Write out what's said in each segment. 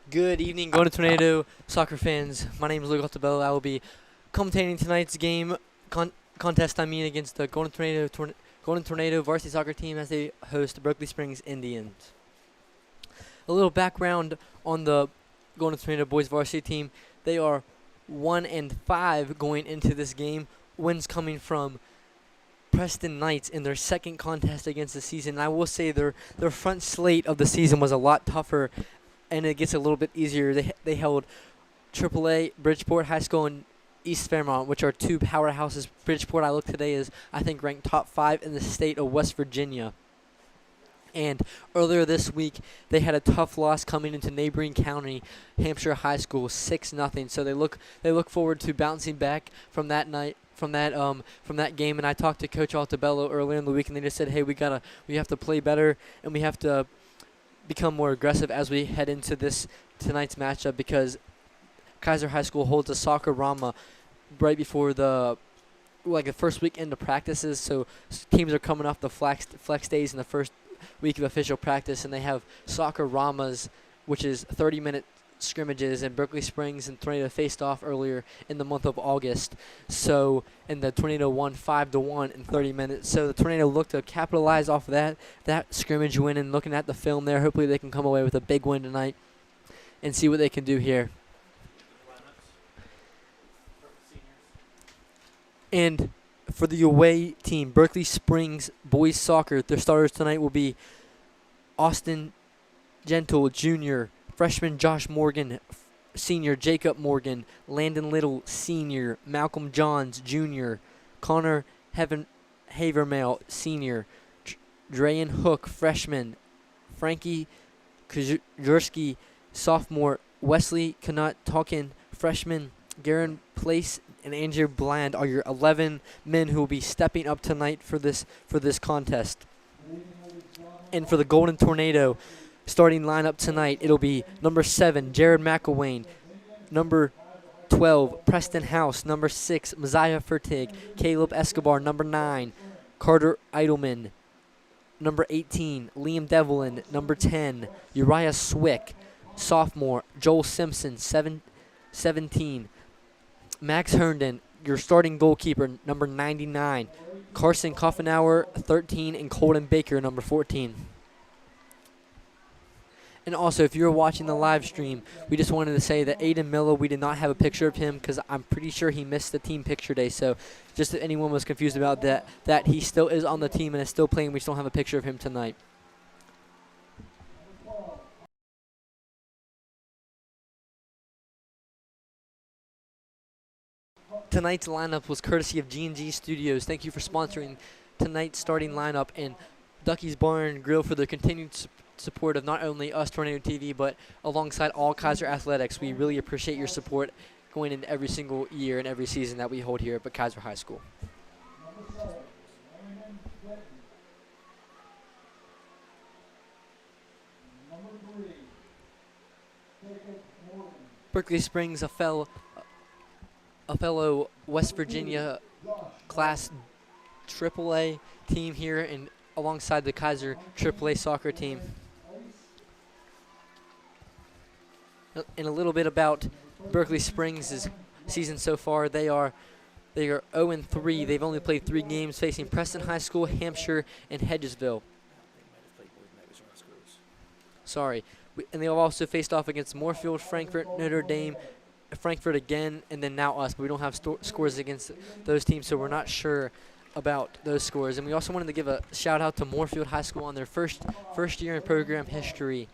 Good evening, Golden Tornado soccer fans. My name is Luke Altabello. I will be commentating tonight's game contest. Against the Golden Tornado varsity soccer team as they host Berkeley Springs Indians. A little background on the Golden Tornado boys varsity team: they are 1-5 going into this game. Wins coming from Preston Knights in their second contest against the season. And I will say their front slate of the season was a lot tougher, and it gets a little bit easier. They held AAA, Bridgeport High School, and East Fairmont, which are two powerhouses. Bridgeport, I looked today, is I think ranked top 5 in the state of West Virginia. And earlier this week, they had a tough loss coming into neighboring county, Hampshire High School, 6-0. So they look forward to bouncing back from that night. From that game. And I talked to Coach Altabello earlier in the week, and they just said, hey, we have to play better, and we have to become more aggressive as we head into tonight's matchup, because Kaiser High School holds a soccer rama right before the first weekend of practices. So teams are coming off the flex days in the first week of official practice, and they have soccer ramas, which is 30-minute scrimmages, and Berkeley Springs and Tornado faced off earlier in the month of August. So, and the Tornado won 5-1 in 30 minutes. So the Tornado looked to capitalize off of that scrimmage win, and looking at the film there, hopefully they can come away with a big win tonight and see what they can do here. And for the away team, Berkeley Springs Boys Soccer, their starters tonight will be Austin Gentle Jr., freshman Josh Morgan, senior Jacob Morgan, Landon Little, senior, Malcolm Johns, junior, Connor Havermail, senior, Drayan Hook, freshman, Frankie Kajurski, sophomore, Wesley Kanat-Talkin, freshman, Garen Place, and Andrew Bland are your 11 men who will be stepping up tonight for this contest. And for the Golden Tornado, starting lineup tonight, it'll be number 7, Jared McElwain, number 12, Preston House, number 6, Messiah Fertig, Caleb Escobar, number 9, Carter Eidelman, number 18, Liam Devlin, number 10, Uriah Swick, sophomore, Joel Simpson, 17, Max Herndon, your starting goalkeeper, number 99, Carson Koffenauer, 13, and Colton Baker, number 14. And also, if you're watching the live stream, we just wanted to say that Aiden Miller, we did not have a picture of him because I'm pretty sure he missed the team picture day. So just if anyone was confused about that he still is on the team and is still playing. We just don't have a picture of him tonight. Tonight's lineup was courtesy of G&G Studios. Thank you for sponsoring tonight's starting lineup, and Ducky's Bar and Grill for their continued support of not only us, Tornado TV, but alongside all Kaiser Athletics. We really appreciate your support going into every single year and every season that we hold here at Kaiser High School. Berkeley Springs, a fellow West Virginia Class AAA team here, and alongside the Kaiser AAA soccer team. And a little bit about Berkeley Springs' season so far. They are 0-3. They've only played 3 games, facing Preston High School, Hampshire, and Hedgesville. Sorry. And they've also faced off against Moorfield, Frankfort, Notre Dame, Frankfort again, and then now us. But we don't have scores against those teams, so we're not sure about those scores. And we also wanted to give a shout out to Moorfield High School on their first year in program history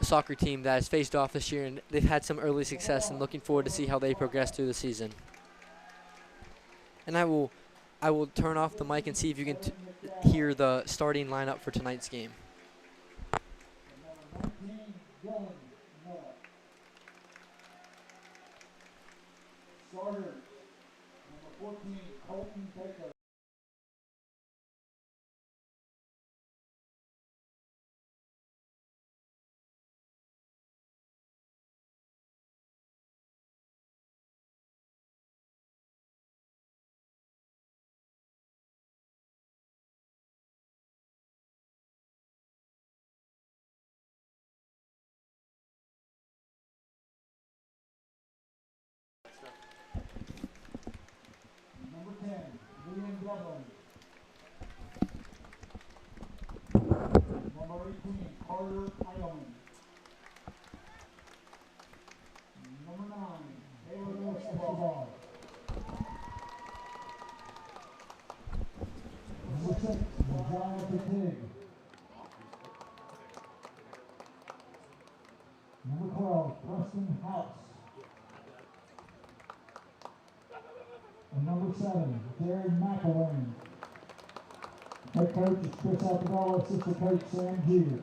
soccer team that has faced off this year, and they've had some early success, and looking forward to see how they progress through the season. And I will turn off the mic and see if you can hear the starting lineup for tonight's game. Starters, number 14, Colton Baker. Number 12, Preston House. And number 7, Jared McElwain. Head coach is Chris Alcabella, assistant coach Sam Jeter.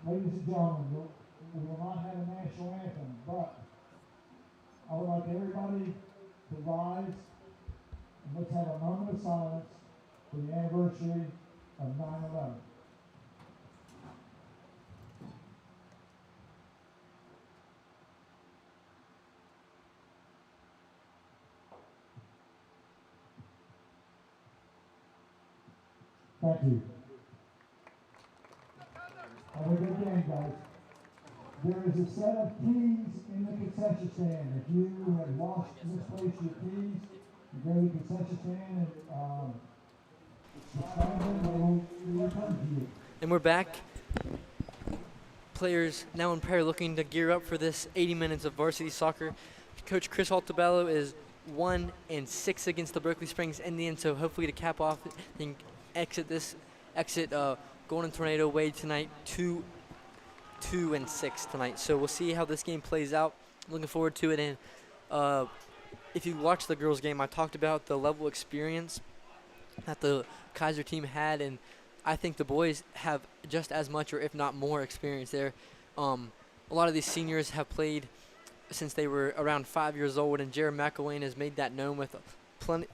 Ladies and gentlemen, we will not have a national anthem, but I would like everybody to rise and let's have a moment of silence for the anniversary of 9/11. Thank you. Have a good game, guys. There is a set of keys in the concession stand. If you have lost, misplaced your keys, you go to the concession stand and we'll return to you. And we're back. Players now in prayer looking to gear up for this 80 minutes of varsity soccer. Coach Chris Altabello is 1-6 against the Berkeley Springs Indians, so hopefully to cap off and exit Golden Tornado way tonight, 2-6 tonight. So we'll see how this game plays out. Looking forward to it. And if you watch the girls' game, I talked about the level of experience that the Kaiser team had, and I think the boys have just as much, or if not more, experience there. A lot of these seniors have played since they were around 5 years old, and Jared McElwain has made that known with plenty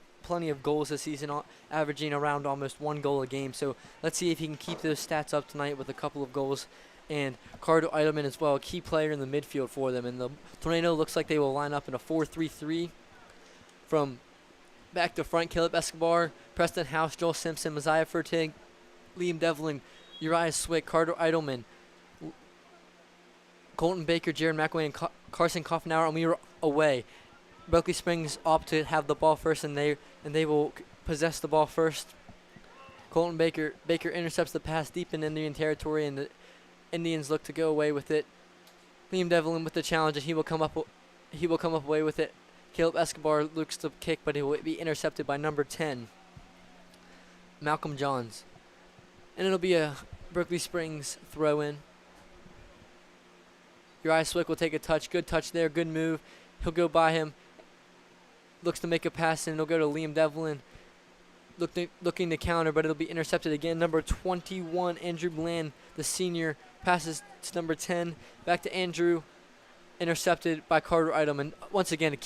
of goals this season, averaging around almost 1 goal a game. So let's see if he can keep those stats up tonight with a couple of goals. And Cardo Eidelman as well, a key player in the midfield for them. And the Tornado looks like they will line up in a 4-3-3 from back to front. Caleb Escobar, Preston House, Joel Simpson, Messiah Fertig, Liam Devlin, Uriah Swick, Carter Eidelman, Colton Baker, Jared McElwain, and Carson Koffenauer, and we were away. Berkeley Springs opt to have the ball first, and they will possess the ball first. Colton Baker intercepts the pass deep in Indian territory, and the Indians look to go away with it. Liam Devlin with the challenge, and he will come up away with it. Caleb Escobar looks to kick, but he will be intercepted by number 10, Malcolm Johns. And it'll be a Berkeley Springs throw-in. Uriah Swick will take a touch. Good touch there. Good move. He'll go by him. Looks to make a pass, and it'll go to Liam Devlin. Looking to counter, but it'll be intercepted again. Number 21, Andrew Bland, the senior, passes to number 10. Back to Andrew. Intercepted by Carter Eidelman. Once again,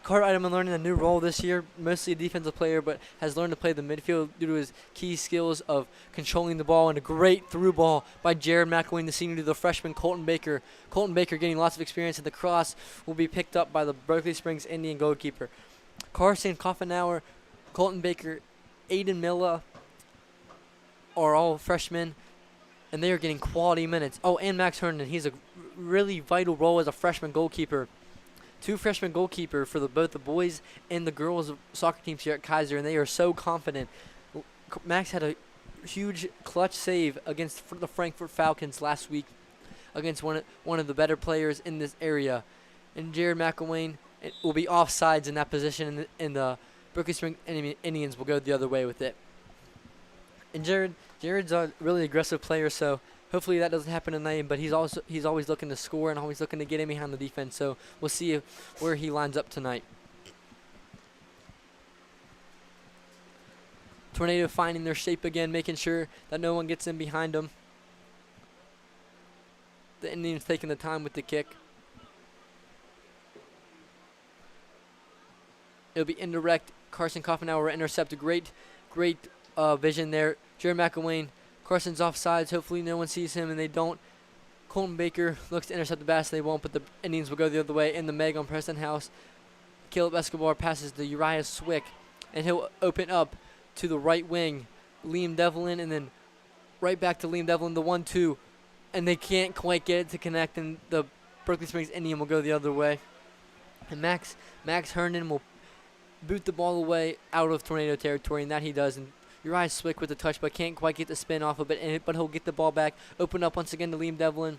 Carter Eidelman learning a new role this year, mostly a defensive player, but has learned to play the midfield due to his key skills of controlling the ball, and a great through ball by Jared McElwain, the senior, to the freshman Colton Baker. Colton Baker getting lots of experience, and the cross will be picked up by the Berkeley Springs Indian goalkeeper. Carson Koffenauer, Colton Baker, Aiden Milla are all freshmen, and they are getting quality minutes. Oh, and Max Herndon, he's a really vital role as a freshman goalkeeper. 2 freshman goalkeeper for both the boys and the girls soccer teams here at Kaiser, and they are so confident. Max had a huge clutch save against the Frankfurt Falcons last week against one of the better players in this area. And Jared McElwain will be offsides in that position, and the Berkeley Springs Indians will go the other way with it. And Jared's a really aggressive player, so hopefully that doesn't happen tonight, but he's always looking to score and always looking to get in behind the defense, so we'll see where he lines up tonight. Tornado finding their shape again, making sure that no one gets in behind them. The Indians taking the time with the kick. It'll be indirect. Carson Koffenauer will intercept. A great vision there. Jared McElwain. Carson's offsides. Hopefully no one sees him, and they don't. Colton Baker looks to intercept the pass. They won't, but the Indians will go the other way. In the Meg on Preston House. Caleb Escobar passes to Uriah Swick, and he'll open up to the right wing. Liam Devlin, and then right back to Liam Devlin, the 1-2. And they can't quite get it to connect, and the Berkeley Springs Indian will go the other way. And Max Herndon will boot the ball away out of Tornado territory, and that he does. And Uriah Swick with the touch, but can't quite get the spin off of it, but he'll get the ball back. Open up once again to Liam Devlin.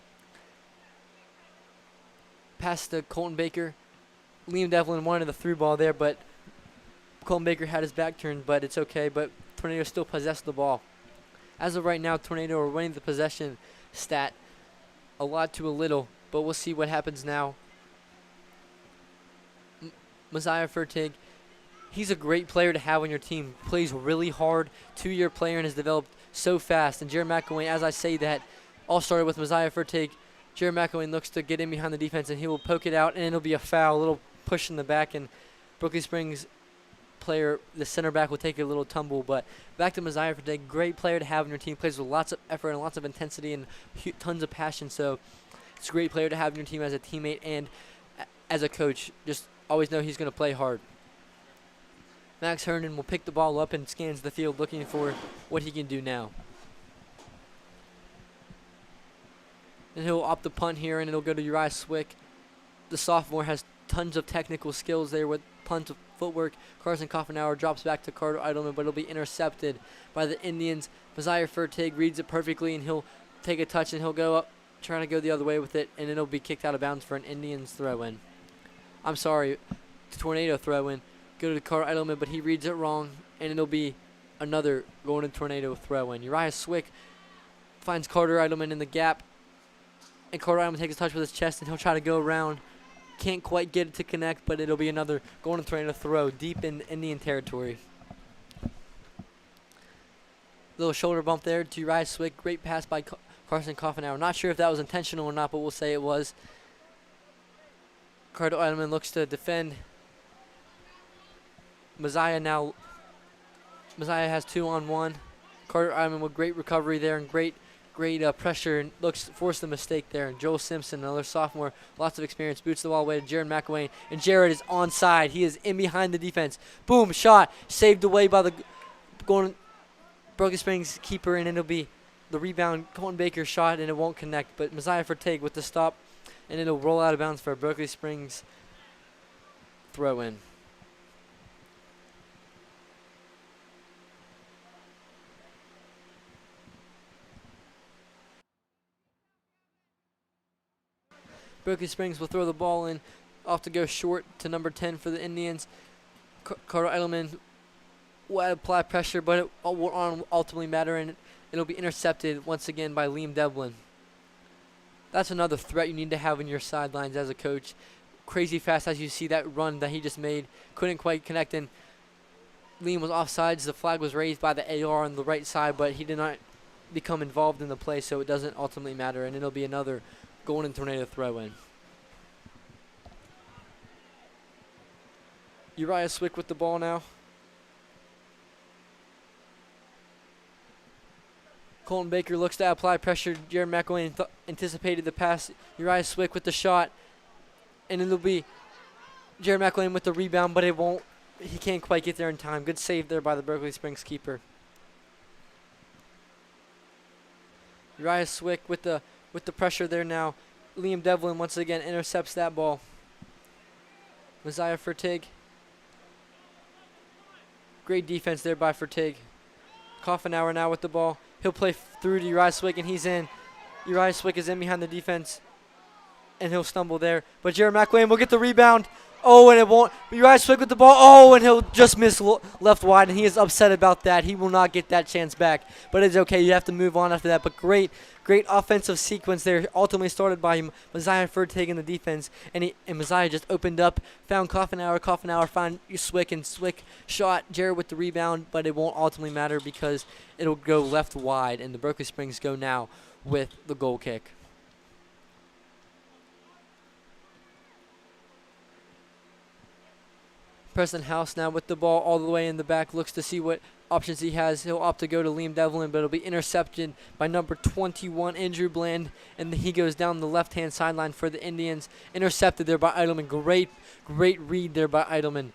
Pass to Colton Baker. Liam Devlin wanted the through ball there, but Colton Baker had his back turned, but it's okay. But Tornado still possessed the ball. As of right now, Tornado are winning the possession stat a lot to a little, but we'll see what happens now. Messiah Fertig, he's a great player to have on your team. Plays really hard, 2-year player, and has developed so fast. And Jared McElwain, as I say that, all started with Messiah Fertig. Jared McElwain looks to get in behind the defense, and he will poke it out, and it'll be a foul, a little push in the back, and Berkeley Springs player, the center back, will take a little tumble. But back to Messiah Fertig, great player to have on your team. Plays with lots of effort and lots of intensity and tons of passion. So it's a great player to have on your team as a teammate and as a coach. Just always know he's going to play hard. Max Herndon will pick the ball up and scans the field looking for what he can do now. And he'll opt the punt here, and it'll go to Uriah Swick. The sophomore has tons of technical skills there with tons of footwork. Carson Koffenauer drops back to Carter Eidelman, but it'll be intercepted by the Indians. Messiah Fertig reads it perfectly, and he'll take a touch, and he'll go up, trying to go the other way with it, and it'll be kicked out of bounds for an Indians throw-in. I'm sorry, Tornado throw-in. Go to Carter Eidelman, but he reads it wrong, and it'll be another Golden Tornado throw-in. Uriah Swick finds Carter Eidelman in the gap, and Carter Eidelman takes a touch with his chest, and he'll try to go around. Can't quite get it to connect, but it'll be another Golden Tornado throw deep in Indian territory. Little shoulder bump there to Uriah Swick. Great pass by Carson Koffenauer. Not sure if that was intentional or not, but we'll say it was. Carter Eidelman looks to defend. Messiah has 2-on-1. Carter Eidelman with great recovery there and great pressure, and forced the mistake there. And Joel Simpson, another sophomore, lots of experience, boots the ball away to Jared McElwain, and Jared is onside. He is in behind the defense. Boom, shot, saved away by the Berkeley Springs keeper, and it'll be the rebound. Colton Baker shot, and it won't connect, but Messiah Fertig with the stop, and it'll roll out of bounds for a Berkeley Springs throw-in. Berkeley Springs will throw the ball in, off to go short to number 10 for the Indians. Carter Eidelman will apply pressure, but it won't ultimately matter, and it'll be intercepted once again by Liam Devlin. That's another threat you need to have in your sidelines as a coach. Crazy fast as you see that run that he just made. Couldn't quite connect, and Liam was offsides. The flag was raised by the AR on the right side, but he did not become involved in the play, so it doesn't ultimately matter, and it'll be another Golden Tornado throw-in. Uriah Swick with the ball now. Colton Baker looks to apply pressure. Jared McElwain anticipated the pass. Uriah Swick with the shot. And it'll be Jared McElwain with the rebound, but it won't. He can't quite get there in time. Good save there by the Berkeley Springs keeper. Uriah Swick with the pressure there now. Liam Devlin once again intercepts that ball. Messiah Fertig. Great defense there by Fertig. Koffenauer now with the ball. He'll play through to Uriah Swick, and he's in. Uriah Swick is in behind the defense, and he'll stumble there. But Jared McElwain will get the rebound. Oh, and it won't. Uriah Swick with the ball. Oh, and he'll just miss left wide, and he is upset about that. He will not get that chance back. But it's okay. You have to move on after that. But great offensive sequence there. Ultimately started by Messiah Fertig in the defense, and Messiah just opened up, found Koffenauer. Koffenauer found Swick, and Swick shot Jared with the rebound, but it won't ultimately matter because it'll go left wide, and the Berkeley Springs go now with the goal kick. Preston House now with the ball all the way in the back, looks to see what options he has. He'll opt to go to Liam Devlin, but it'll be intercepted by number 21, Andrew Bland, and he goes down the left-hand sideline for the Indians. Intercepted there by Eidelman. Great read there by Eidelman.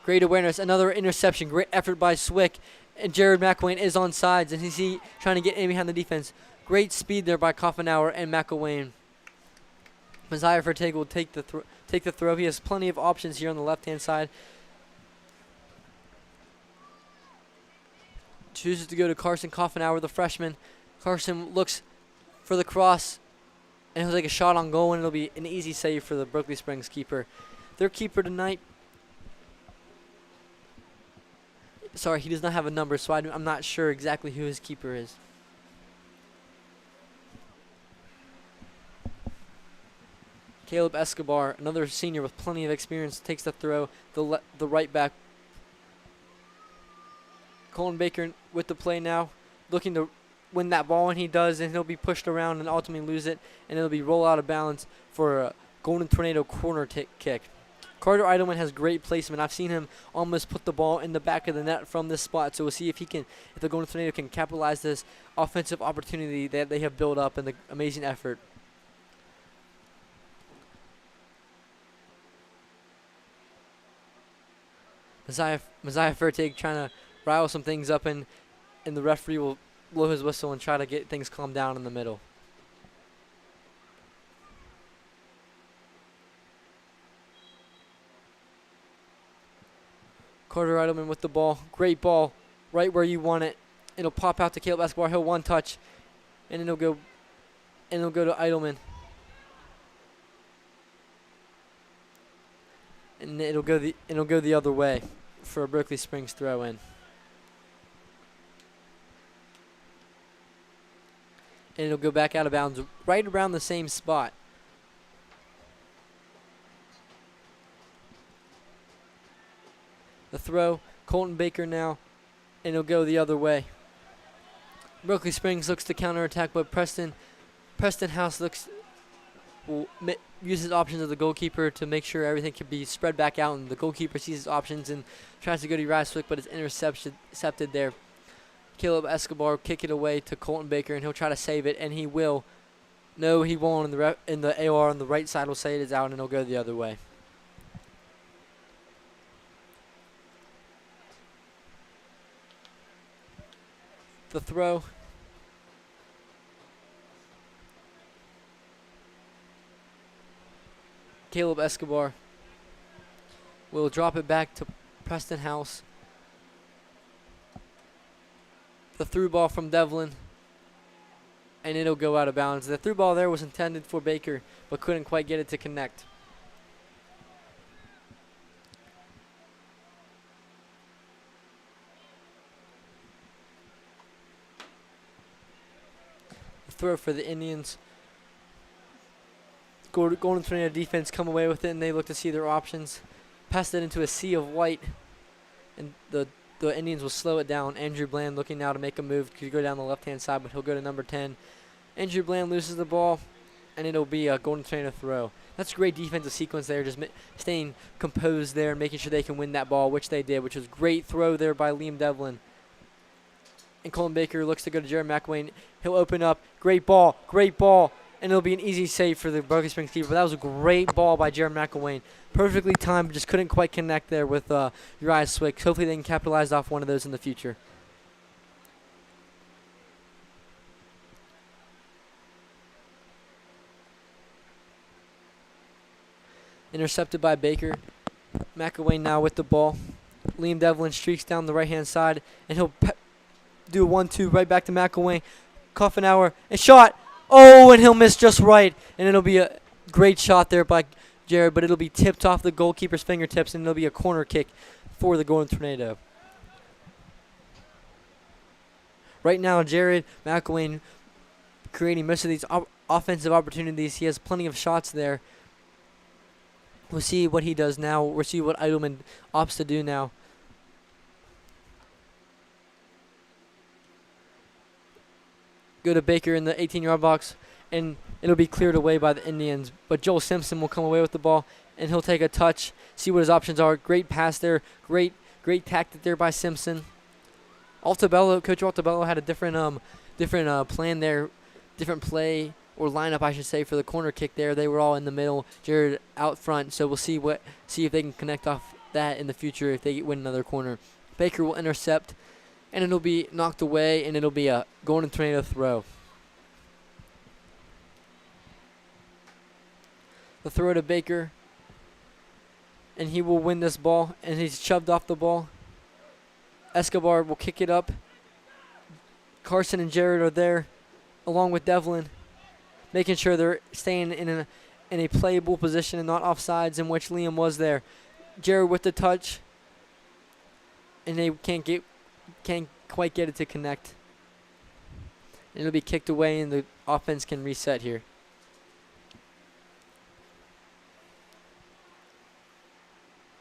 Great awareness. Another interception. Great effort by Swick, and Jared McElwain is on sides, and he's trying to get in behind the defense. Great speed there by Koffenauer and McElwain. Messiah Fertig will take the throw. He has plenty of options here on the left-hand side. Chooses to go to Carson Koffenauer, the freshman. Carson looks for the cross, and he'll take a shot on goal, and it'll be an easy save for the Berkeley Springs keeper. Their keeper tonight, Sorry, he does not have a number, so I'm not sure exactly who his keeper is. Caleb Escobar, another senior with plenty of experience, takes the throw. The right back. Colton Baker with the play now, looking to win that ball, and he does, and he'll be pushed around and ultimately lose it, and it'll be roll out of bounds for a Golden Tornado corner kick. Carter Eidelman has great placement. I've seen him almost put the ball in the back of the net from this spot, so we'll see if the Golden Tornado can capitalize this offensive opportunity that they have built up and the amazing effort. Messiah Fertig trying to rile some things up, and the referee will blow his whistle and try to get things calmed down in the middle. Carter Eidelman with the ball. Great ball. Right where you want it. It'll pop out to Caleb Escobar. He'll one touch. And it'll go to Eidelman. And it'll go the other way for a Berkeley Springs throw in. And it'll go back out of bounds right around the same spot. The throw, Colton Baker now, and it'll go the other way. Berkeley Springs looks to counterattack, but Preston House will use his options of the goalkeeper to make sure everything can be spread back out, and the goalkeeper sees his options and tries to go to Uriah Swick, but it's intercepted there. Caleb Escobar kick it away to Colton Baker, and he'll try to save it, and he will. No, he won't. In the AR on the right side will say it is out, and it'll go the other way. The throw. Caleb Escobar will drop it back to Preston House. The through ball from Devlin, and it'll go out of bounds. The through ball there was intended for Baker, but couldn't quite get it to connect. The throw for the Indians. Golden Tornado defense come away with it, and they look to see their options. Passed it into a sea of white, and the Indians will slow it down. Andrew Bland looking now to make a move. Could go down the left-hand side, but he'll go to number 10. Andrew Bland loses the ball, and it'll be a Golden Tornado throw. That's a great defensive sequence there, just staying composed there and making sure they can win that ball, which they did, which was great throw there by Liam Devlin. And Colton Baker looks to go to Jared McElwain. He'll open up. Great ball, and it'll be an easy save for the Berkeley Springs keeper. But that was a great ball by Jared McElwain. Perfectly timed, just couldn't quite connect there with Uriah Swick. Hopefully they can capitalize off one of those in the future. Intercepted by Baker. McElwain now with the ball. Liam Devlin streaks down the right-hand side, and he'll do a 1-2 right back to McElwain. Coffenauer, and shot! Oh, and he'll miss just right, and it'll be a great shot there by Jared, but it'll be tipped off the goalkeeper's fingertips, and it'll be a corner kick for the Golden Tornado. Right now, Jared McElwain creating most of these offensive opportunities. He has plenty of shots there. We'll see what he does now. We'll see what Eidelman opts to do now. Go to Baker in the 18-yard box, and it'll be cleared away by the Indians. But Joel Simpson will come away with the ball, and he'll take a touch, see what his options are. Great pass there. Great tactic there by Simpson. Coach Altabello had a different plan there, different play or lineup, I should say, for the corner kick there. They were all in the middle, Jared out front. So we'll see if they can connect off that in the future if they win another corner. Baker will intercept, and it'll be knocked away, and it'll be a Golden Tornado throw. The throw to Baker, and he will win this ball, and he's shoved off the ball. Escobar will kick it up. Carson and Jared are there, along with Devlin, making sure they're staying in a playable position and not offsides, in which Liam was there. Jared with the touch, and they can't quite get it to connect. And it'll be kicked away, and the offense can reset here.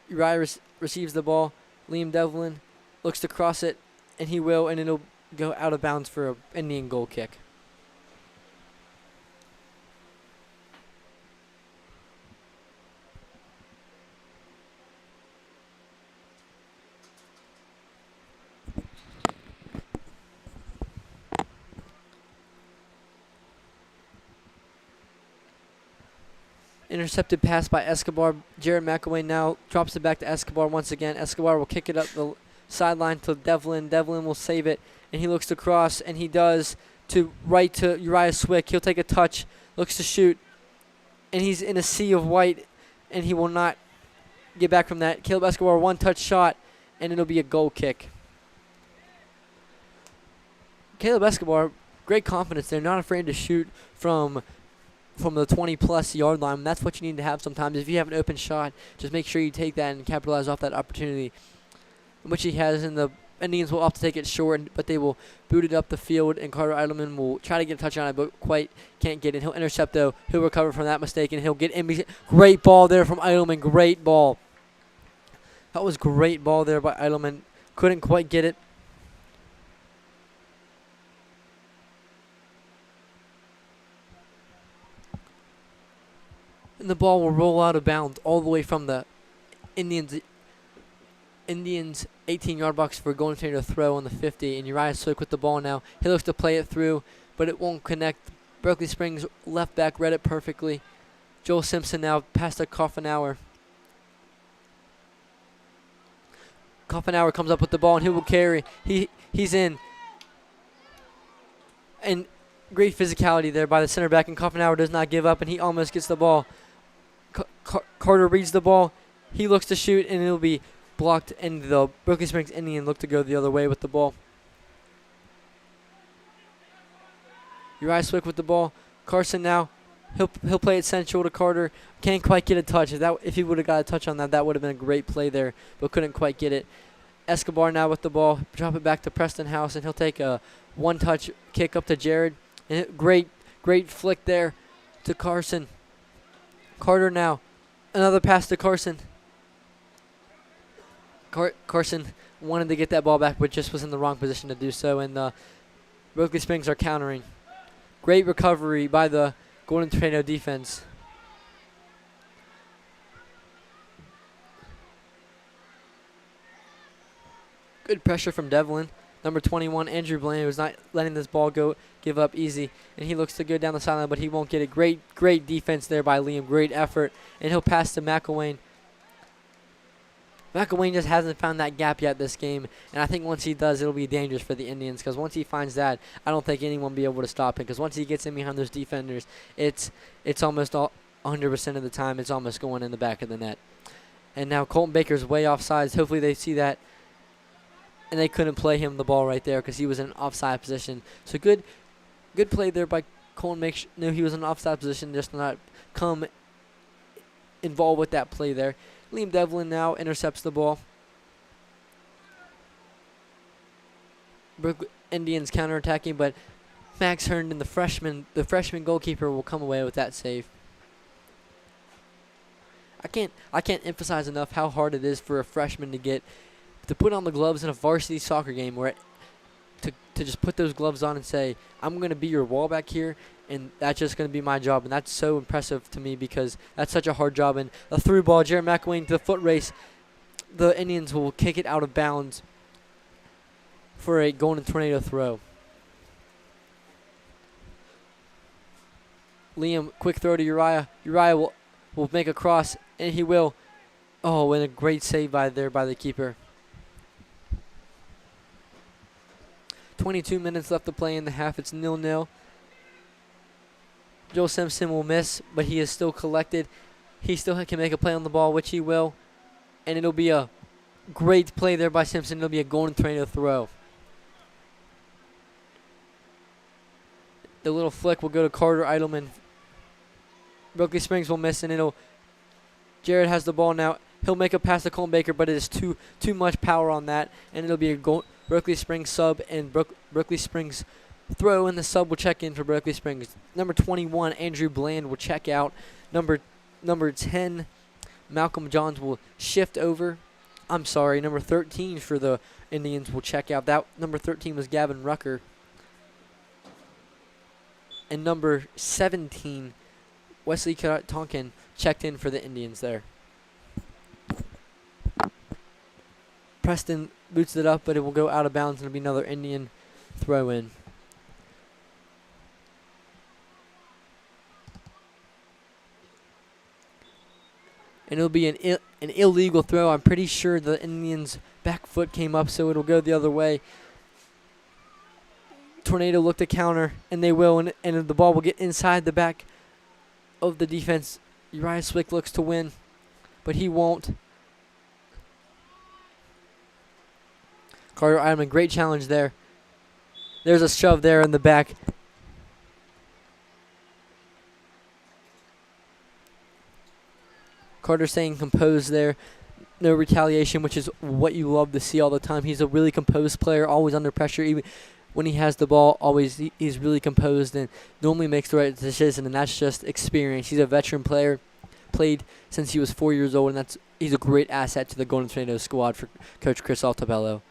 Uriah receives the ball. Liam Devlin looks to cross it, and he will, and it'll go out of bounds for an Indian goal kick. Intercepted pass by Escobar. Jared McElwain now drops it back to Escobar once again. Escobar will kick it up the sideline to Devlin. Devlin will save it, and he looks to cross, and he does to right to Uriah Swick. He'll take a touch, looks to shoot, and he's in a sea of white, and he will not get back from that. Caleb Escobar, one-touch shot, and it'll be a goal kick. Caleb Escobar, great confidence there, not afraid to shoot from the 20-plus yard line. That's what you need to have sometimes. If you have an open shot, just make sure you take that and capitalize off that opportunity, which he has. And the Indians will opt to take it short, but they will boot it up the field, and Carter Eidelman will try to get a touch on it, but quite can't get it. He'll intercept, though. He'll recover from that mistake, and he'll get in. Great ball there from Eidelman. Great ball. That was great ball there by Eidelman. Couldn't quite get it. And the ball will roll out of bounds all the way from the Indians 18-yard box for a Golden Tornado throw on the 50. And Uriah Swick with the ball now. He looks to play it through, but it won't connect. Berkeley Springs left back read it perfectly. Joel Simpson now past to Coffenauer. Coffenauer comes up with the ball, and he will carry. He's in. And great physicality there by the center back, and Coffenauer does not give up, and he almost gets the ball. Carter reads the ball. He looks to shoot, and it'll be blocked, and the Berkeley Springs Indian look to go the other way with the ball. Uriah Swick with the ball. Carson now. He'll play it central to Carter. Can't quite get a touch. If he would have got a touch on that would have been a great play there, but couldn't quite get it. Escobar now with the ball. Drop it back to Preston House, and he'll take a one-touch kick up to Jared. And great flick there to Carson. Carter now. Another pass to Carson. Carson wanted to get that ball back, but just was in the wrong position to do so, and the Berkeley Springs are countering. Great recovery by the Golden Tornado defense. Good pressure from Devlin. Number 21, Andrew Blaine, who's not letting this ball give up easy. And he looks to go down the sideline, but he won't get it. Great defense there by Liam. Great effort. And he'll pass to McElwain. McElwain just hasn't found that gap yet this game. And I think once he does, it'll be dangerous for the Indians. Because once he finds that, I don't think anyone will be able to stop him. Because once he gets in behind those defenders, it's almost 100% of the time, it's almost going in the back of the net. And now Colton Baker's way offsides. Hopefully they see that. And they couldn't play him the ball right there because he was in an offside position. So good play there by Colton. Knew he was in an offside position, just not come involved with that play there. Liam Devlin now intercepts the ball. Indians counterattacking, but Max Herndon, the freshman goalkeeper, will come away with that save. I can't emphasize enough how hard it is for a freshman to put on the gloves in a varsity soccer game, to just put those gloves on and say, I'm going to be your wall back here, and that's just going to be my job. And that's so impressive to me because that's such a hard job. And a through ball, Jared McElwain to the foot race. The Indians will kick it out of bounds for a Golden Tornado throw. Liam, quick throw to Uriah. Uriah will make a cross, and he will. Oh, and a great save by the keeper. 22 minutes left to play in the half. It's 0-0. Joel Simpson will miss, but he is still collected. He still can make a play on the ball, which he will. And it'll be a great play there by Simpson. It'll be a Golden Tornado throw. The little flick will go to Carter Eidelman. Berkeley Springs will miss, and Jared has the ball now. He'll make a pass to Colton Baker, but it is too much power on that, and it'll be a Berkeley Springs sub and Berkeley Springs throw, and the sub will check in for Berkeley Springs. Number 21, Andrew Bland will check out. Number 10, Malcolm Johns will shift over. I'm sorry, number 13 for the Indians will check out. That number 13 was Gavin Rucker. And number 17, Wesley Tonkin, checked in for the Indians there. Preston boots it up, but it will go out of bounds, and it'll be another Indian throw in. And it'll be an illegal throw. I'm pretty sure the Indians' back foot came up, so it'll go the other way. Tornado look to counter, and they will, and the ball will get inside the back of the defense. Uriah Swick looks to win, but he won't. Carter Ironman, great challenge there. There's a shove there in the back. Carter staying composed there. No retaliation, which is what you love to see all the time. He's a really composed player, always under pressure. Even when he has the ball, he's really composed and normally makes the right decision, and that's just experience. He's a veteran player, played since he was 4 years old, and he's a great asset to the Golden Tornadoes squad for Coach Chris Altabello.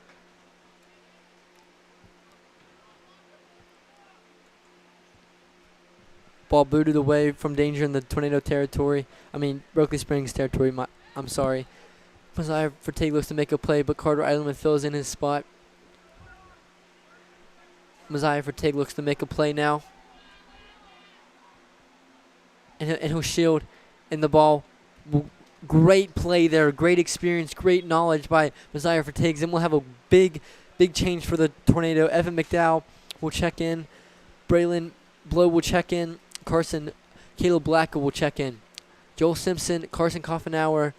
Ball booted away from danger in the Tornado territory. Berkeley Springs territory. I'm sorry. Messiah Vertague looks to make a play, but Carter Eidelman fills in his spot. Messiah Vertague looks to make a play now. And he'll shield in the ball. Great play there. Great experience. Great knowledge by Messiah Vertague. And we'll have a big change for the Tornado. Evan McDowell will check in. Braylon Blow will check in. Caleb Blacker will check in. Joel Simpson, Carson Coffenauer,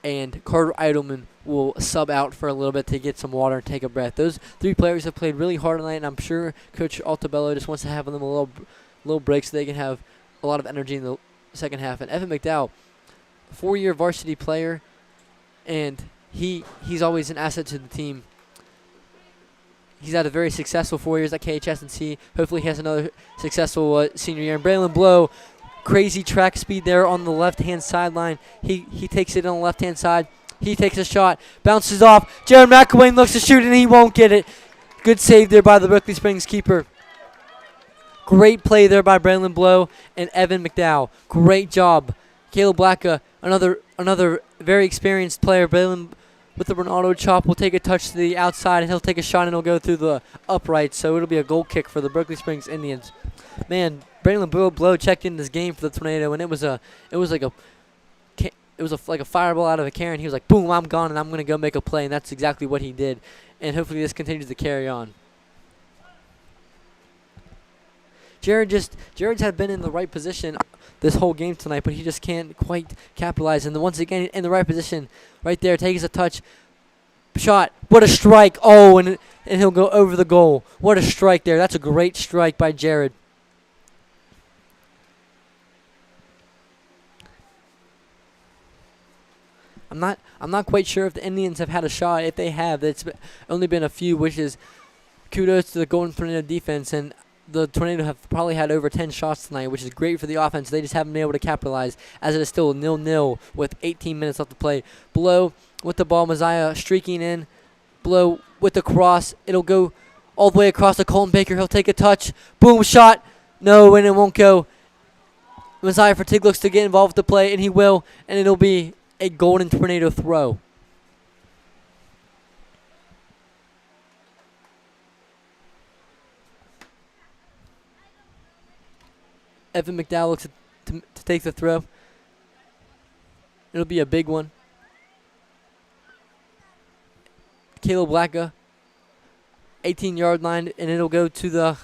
and Carter Eidelman will sub out for a little bit to get some water and take a breath. Those three players have played really hard tonight, and I'm sure Coach Altabello just wants to have them a little break so they can have a lot of energy in the second half. And Evan McDowell, 4-year varsity player, and he's always an asset to the team. He's had a very successful 4 years at KHS&C. Hopefully he has another successful senior year. And Braylon Blow, crazy track speed there on the left-hand sideline. He takes it on the left-hand side. He takes a shot, bounces off. Jared McElwain looks to shoot, and he won't get it. Good save there by the Berkeley Springs keeper. Great play there by Braylon Blow and Evan McDowell. Great job. Caleb Blacka, another very experienced player. Braylon with the Ronaldo chop will take a touch to the outside, and he'll take a shot, and it'll go through the upright. So it'll be a goal kick for the Berkeley Springs Indians. Man, Braylon Blow checked in this game for the Tornado, and it was like a fireball out of a cannon. He was like, boom, I'm gone, and I'm going to go make a play, and that's exactly what he did. And hopefully this continues to carry on. Jared's had been in the right position this whole game tonight, but he just can't quite capitalize. And once again, in the right position, right there, takes a touch, shot. What a strike! Oh, and he'll go over the goal. What a strike there! That's a great strike by Jared. I'm not quite sure if the Indians have had a shot. If they have, it's only been a few, which is kudos to the Golden Tornado defense. And the Tornado have probably had over 10 shots tonight, which is great for the offense. They just haven't been able to capitalize, as it is still 0-0 with 18 minutes left to play. Blow with the ball. Messiah streaking in. Blow with the cross. It'll go all the way across to Colton Baker. He'll take a touch. Boom, shot. No, and it won't go. Messiah Vertague looks to get involved with the play, and he will, and it'll be a Golden Tornado throw. Evan McDowell looks to take the throw. It'll be a big one. Caleb Blacka, 18-yard line, and it'll go to the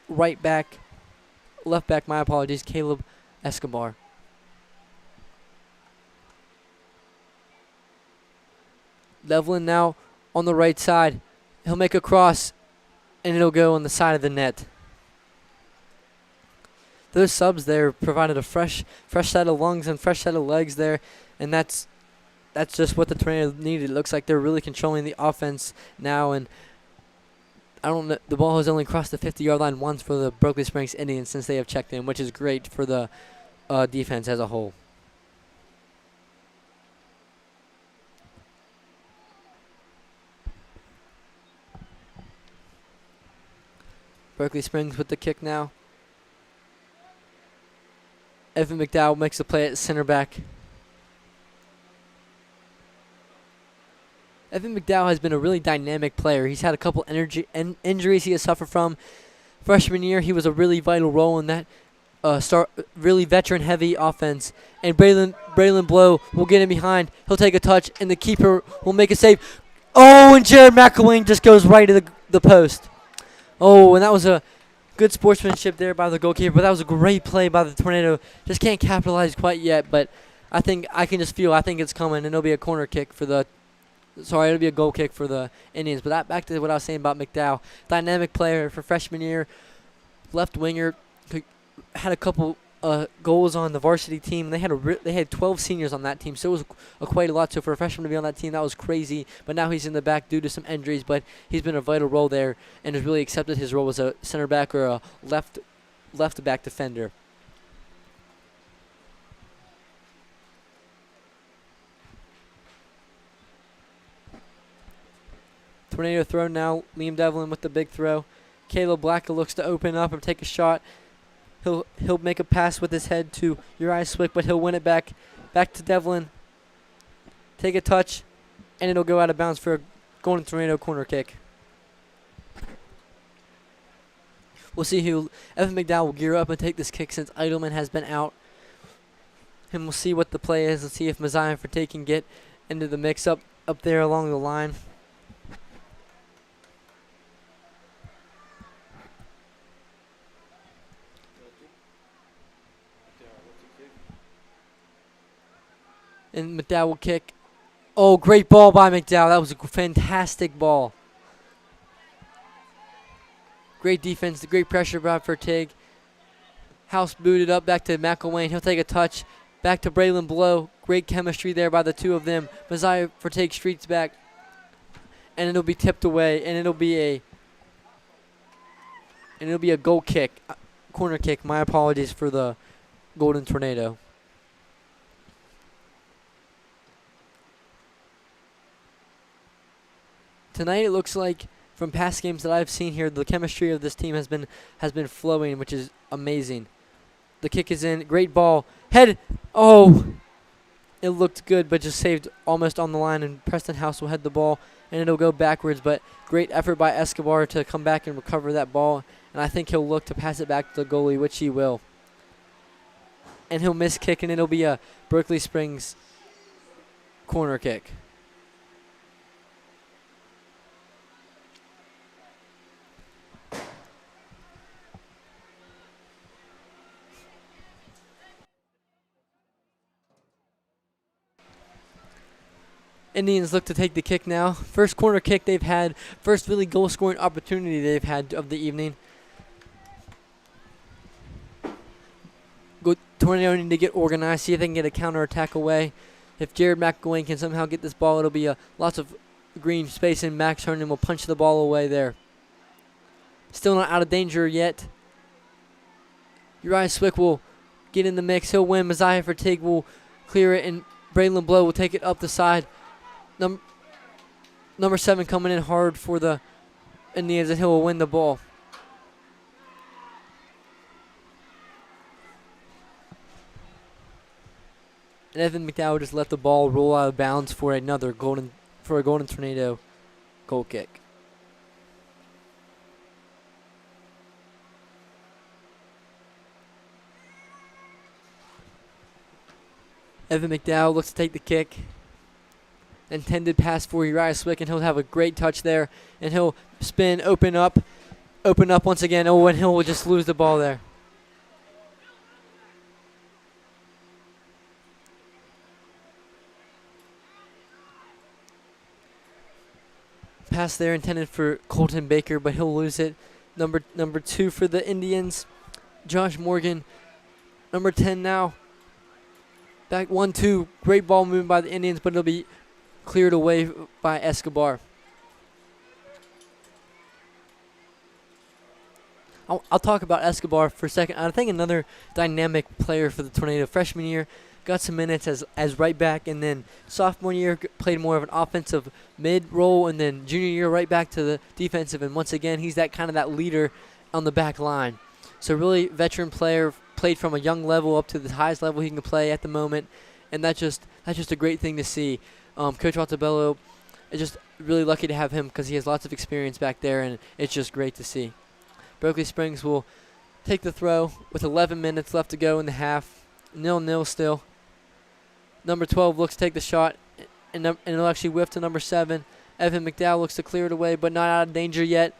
left back, my apologies, Caleb Escobar. Devlin now on the right side. He'll make a cross, and it'll go on the side of the net. Those subs there provided a fresh set of lungs and fresh set of legs there, and that's that's just what the Tornado needed. It looks like they're really controlling the offense now, and I don't know. The ball has only crossed the 50-yard line once for the Berkeley Springs Indians since they have checked in, which is great for the defense as a whole. Berkeley Springs with the kick now. Evan McDowell makes the play at center back. Evan McDowell has been a really dynamic player. He's had a couple injuries he has suffered from. Freshman year, he was a really vital role in that really veteran-heavy offense. And Braylon Blow will get in behind. He'll take a touch, and the keeper will make a save. Oh, and Jared McElwain just goes right to the post. Oh, and that was a good sportsmanship there by the goalkeeper. But that was a great play by the Tornado. Just can't capitalize quite yet, but I think it's coming, and it'll be a corner kick for the it'll be a goal kick for the Indians. But back to what I was saying about McDowell. Dynamic player for freshman year. Left winger. Had a couple goals on the varsity team. They had 12 seniors on that team, so it was quite a lot. So for a freshman to be on that team, that was crazy. But now he's in the back due to some injuries, but he's been a vital role there and has really accepted his role as a center back or a left back defender. Tornado throw now. Liam Devlin with the big throw. Caleb Blacka looks to open up and take a shot. He'll make a pass with his head to Uriah Swick, but he'll win it back to Devlin. Take a touch, and it'll go out of bounds for a Golden Tornado corner kick. We'll see who Evan McDowell will gear up and take this kick since Eidelman has been out. And we'll see what the play is. Let's see if Maziah Forte can get into the mix up there along the line. And McDowell will kick. Oh, great ball by McDowell. That was a fantastic ball. Great defense, great pressure by Fertig. House booted up back to McElwain. He'll take a touch. Back to Braylon Blow. Great chemistry there by the two of them. Maziah Fertig streets back. And it'll be tipped away. And it'll be a goal kick. Corner kick. My apologies for the Golden Tornado. Tonight it looks like, from past games that I've seen here, the chemistry of this team has been flowing, which is amazing. The kick is in. Great ball. Head. Oh. It looked good, but just saved almost on the line, and Preston House will head the ball, and it'll go backwards, but great effort by Escobar to come back and recover that ball, and I think he'll look to pass it back to the goalie, which he will. And he'll miss kick, and it'll be a Berkeley Springs corner kick. Indians look to take the kick now. First corner kick they've had. First really goal-scoring opportunity they've had of the evening. Tornado need to get organized, see if they can get a counter-attack away. If Jared McElwain can somehow get this ball, it'll be lots of green space, and Max Herndon will punch the ball away there. Still not out of danger yet. Uriah Swick will get in the mix. He'll win. Maziah Fertig will clear it, and Braylon Blow will take it up the side. Number 7 coming in hard for the Indians, and he'll win the ball. And Evan McDowell just let the ball roll out of bounds for a Golden Tornado goal kick. Evan McDowell looks to take the kick. Intended pass for Uriah Swick, and he'll have a great touch there. And he'll spin, open up once again. Oh, and he'll just lose the ball there. Pass there intended for Colton Baker, but he'll lose it. Number 2 for the Indians, Josh Morgan. Number 10 now. Back 1-2. Great ball movement by the Indians, but it'll be cleared away by Escobar. I'll talk about Escobar for a second. I think another dynamic player for the Tornado. Freshman year, got some minutes as right back, and then sophomore year played more of an offensive mid role, and then junior year right back to the defensive. And once again, he's that kind of that leader on the back line. So really veteran player, played from a young level up to the highest level he can play at the moment, and that's just a great thing to see. Coach Altobello is just really lucky to have him because he has lots of experience back there, and it's just great to see. Berkeley Springs will take the throw with 11 minutes left to go in the half. 0-0 still. Number 12 looks to take the shot, and it'll actually whiff to number 7. Evan McDowell looks to clear it away, but not out of danger yet.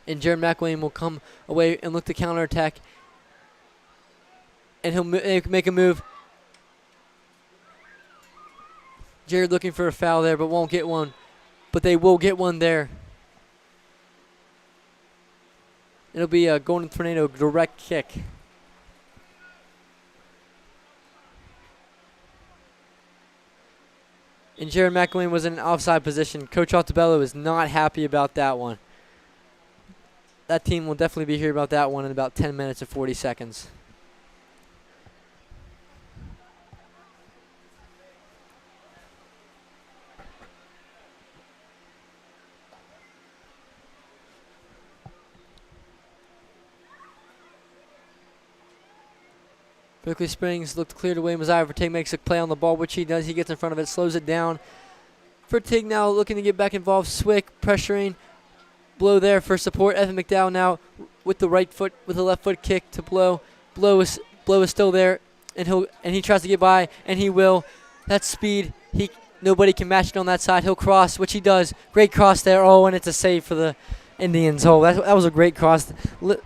And Jared McElwain will come away and look to counterattack. And he'll make a move. Jared looking for a foul there, but won't get one. But they will get one there. It'll be a Golden Tornado direct kick. And Jared McElwain was in an offside position. Coach Altobello is not happy about that one. That team will definitely be here about that one in about 10 minutes and 40 seconds. Berkeley Springs looked cleared away. Mosiah Vertig makes a play on the ball, which he does. He gets in front of it, slows it down. Vertig now looking to get back involved. Swick pressuring. Blow there for support. Evan McDowell now with the right foot, with the left foot kick to Blow. Blow is still there, and he tries to get by, and he will. That's speed. Nobody can match it on that side. He'll cross, which he does. Great cross there. Oh, and it's a save for the Indians. Oh, that was a great cross.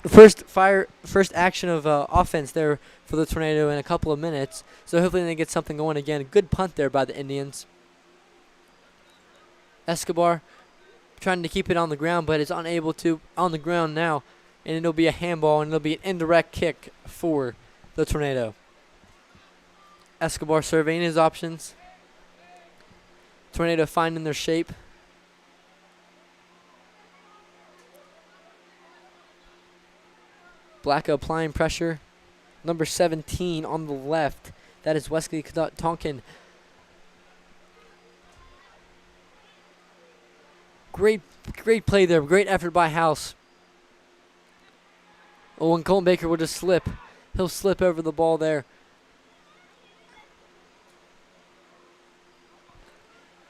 First action of offense there for the Tornado in a couple of minutes. So hopefully they get something going again. Good punt there by the Indians. Escobar trying to keep it on the ground, but is unable to on the ground now. And it'll be a handball, and it'll be an indirect kick for the Tornado. Escobar surveying his options. Tornado finding their shape. Black applying pressure. Number 17 on the left. That is Wesley Tonkin. Great play there. Great effort by House. Oh, and Colton Baker will just slip. He'll slip over the ball there.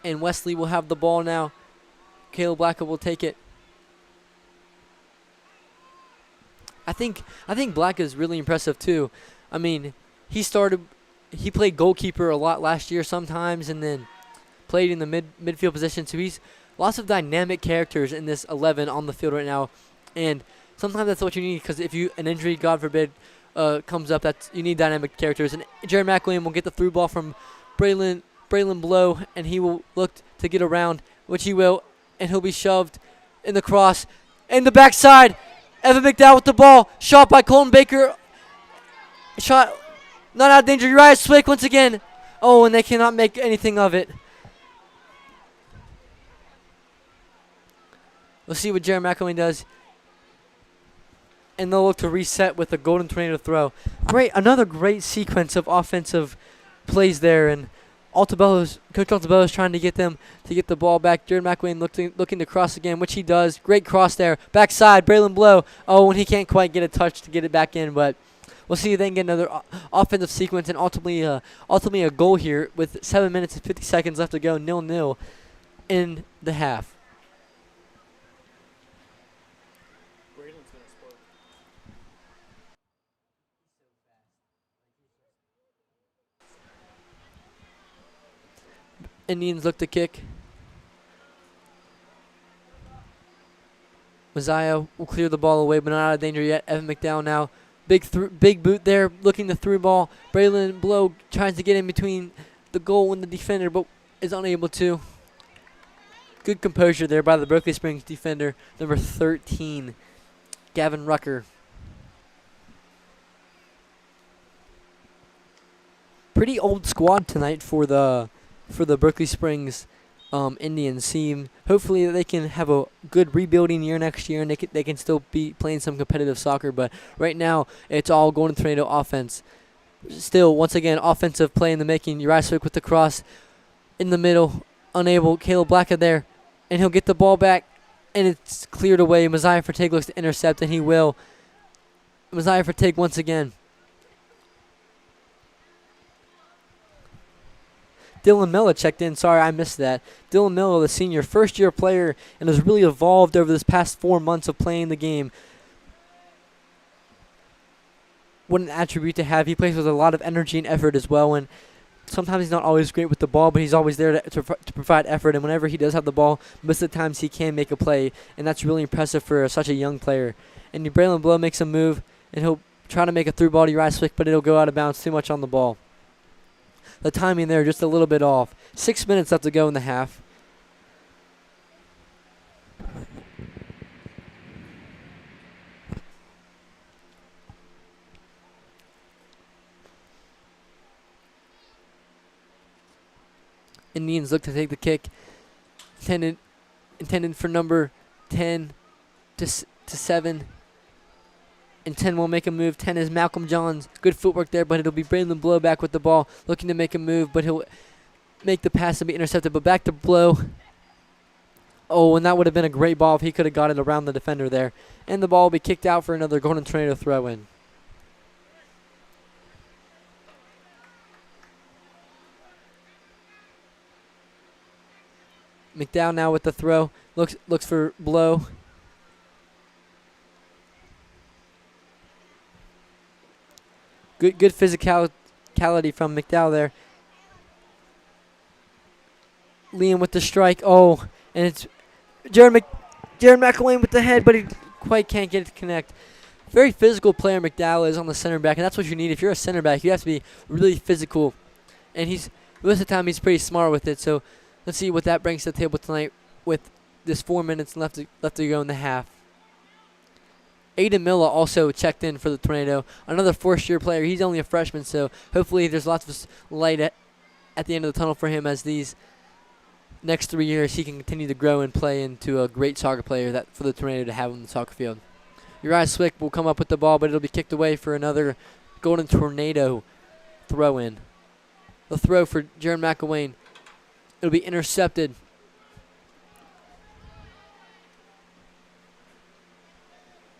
And Wesley will have the ball now. Caleb Blacka will take it. I think Blacka is really impressive too. I mean, he played goalkeeper a lot last year sometimes, and then played in the midfield position. So he's lots of dynamic characters in this 11 on the field right now, and sometimes that's what you need, because if an injury, God forbid, comes up, you need dynamic characters. And Jared McElwain will get the through ball from Braylon Blow, and he will look to get around, which he will, and he'll be shoved in the cross. In the backside, Evan McDowell with the ball. Shot by Colton Baker. Shot not out of danger. Uriah Swick once again. Oh, and they cannot make anything of it. We'll see what Jared McElwain does. And they'll look to reset with a Golden Tornado throw. Another great sequence of offensive plays there, and Coach Altobello is trying to get them to get the ball back. Jared McElwain looking to cross again, which he does. Great cross there. Backside, Braylon Blow. Oh, and he can't quite get a touch to get it back in, but we'll see if they can get another offensive sequence and ultimately a goal here with 7 minutes and 50 seconds left to go, 0-0 in the half. Indians look to kick. Mosiah will clear the ball away, but not out of danger yet. Evan McDowell now. Big boot there, looking to through ball. Braylon Blow tries to get in between the goal and the defender, but is unable to. Good composure there by the Berkeley Springs defender, number 13, Gavin Rucker. pretty old squad tonight for the Berkeley Springs Indians team. Hopefully they can have a good rebuilding year next year, and they can still be playing some competitive soccer. But right now it's all Golden Tornado offense. Still, once again, offensive play in the making. Uriah Swick with the cross in the middle, unable. Caleb Blacka there, and he'll get the ball back, and it's cleared away. Messiah Fortig looks to intercept, and he will. Messiah Fortig once again. Dylan Miller checked in. Sorry, I missed that. Dylan Miller, the senior, first-year player, and has really evolved over this past 4 months of playing the game. What an attribute to have. He plays with a lot of energy and effort as well, and sometimes he's not always great with the ball, but he's always there to provide effort, and whenever he does have the ball, most of the times he can make a play, and that's really impressive for such a young player. And Braylon Blow makes a move, and he'll try to make a through ball to Uriah Swick, but it'll go out of bounds too much on the ball. The timing there just a little bit off. 6 minutes left to go in the half. Indians look to take the kick. Intended for number 10 to 7. And 10 will make a move. 10 is Malcolm Johns. Good footwork there, but it'll be Braylon Blow back with the ball, looking to make a move, but he'll make the pass and be intercepted. But back to Blow. Oh, and that would have been a great ball if he could have got it around the defender there. And the ball will be kicked out for another Golden Tornado throw-in. McDowell now with the throw. Looks for Blow. Good physicality from McDowell there. Liam with the strike. Oh, and it's Jared McElwain with the head, but he quite can't get it to connect. Very physical player McDowell is on the center back, and that's what you need. If you're a center back, you have to be really physical. And most of the time he's pretty smart with it. So let's see what that brings to the table tonight with this 4 minutes left to go in the half. Aiden Miller also checked in for the Tornado. Another first-year player. He's only a freshman, so hopefully there's lots of light at the end of the tunnel for him as these next 3 years he can continue to grow and play into a great soccer player for the Tornado to have on the soccer field. Uriah Swick will come up with the ball, but it'll be kicked away for another Golden Tornado throw-in. The throw for Jared McElwain. It'll be intercepted.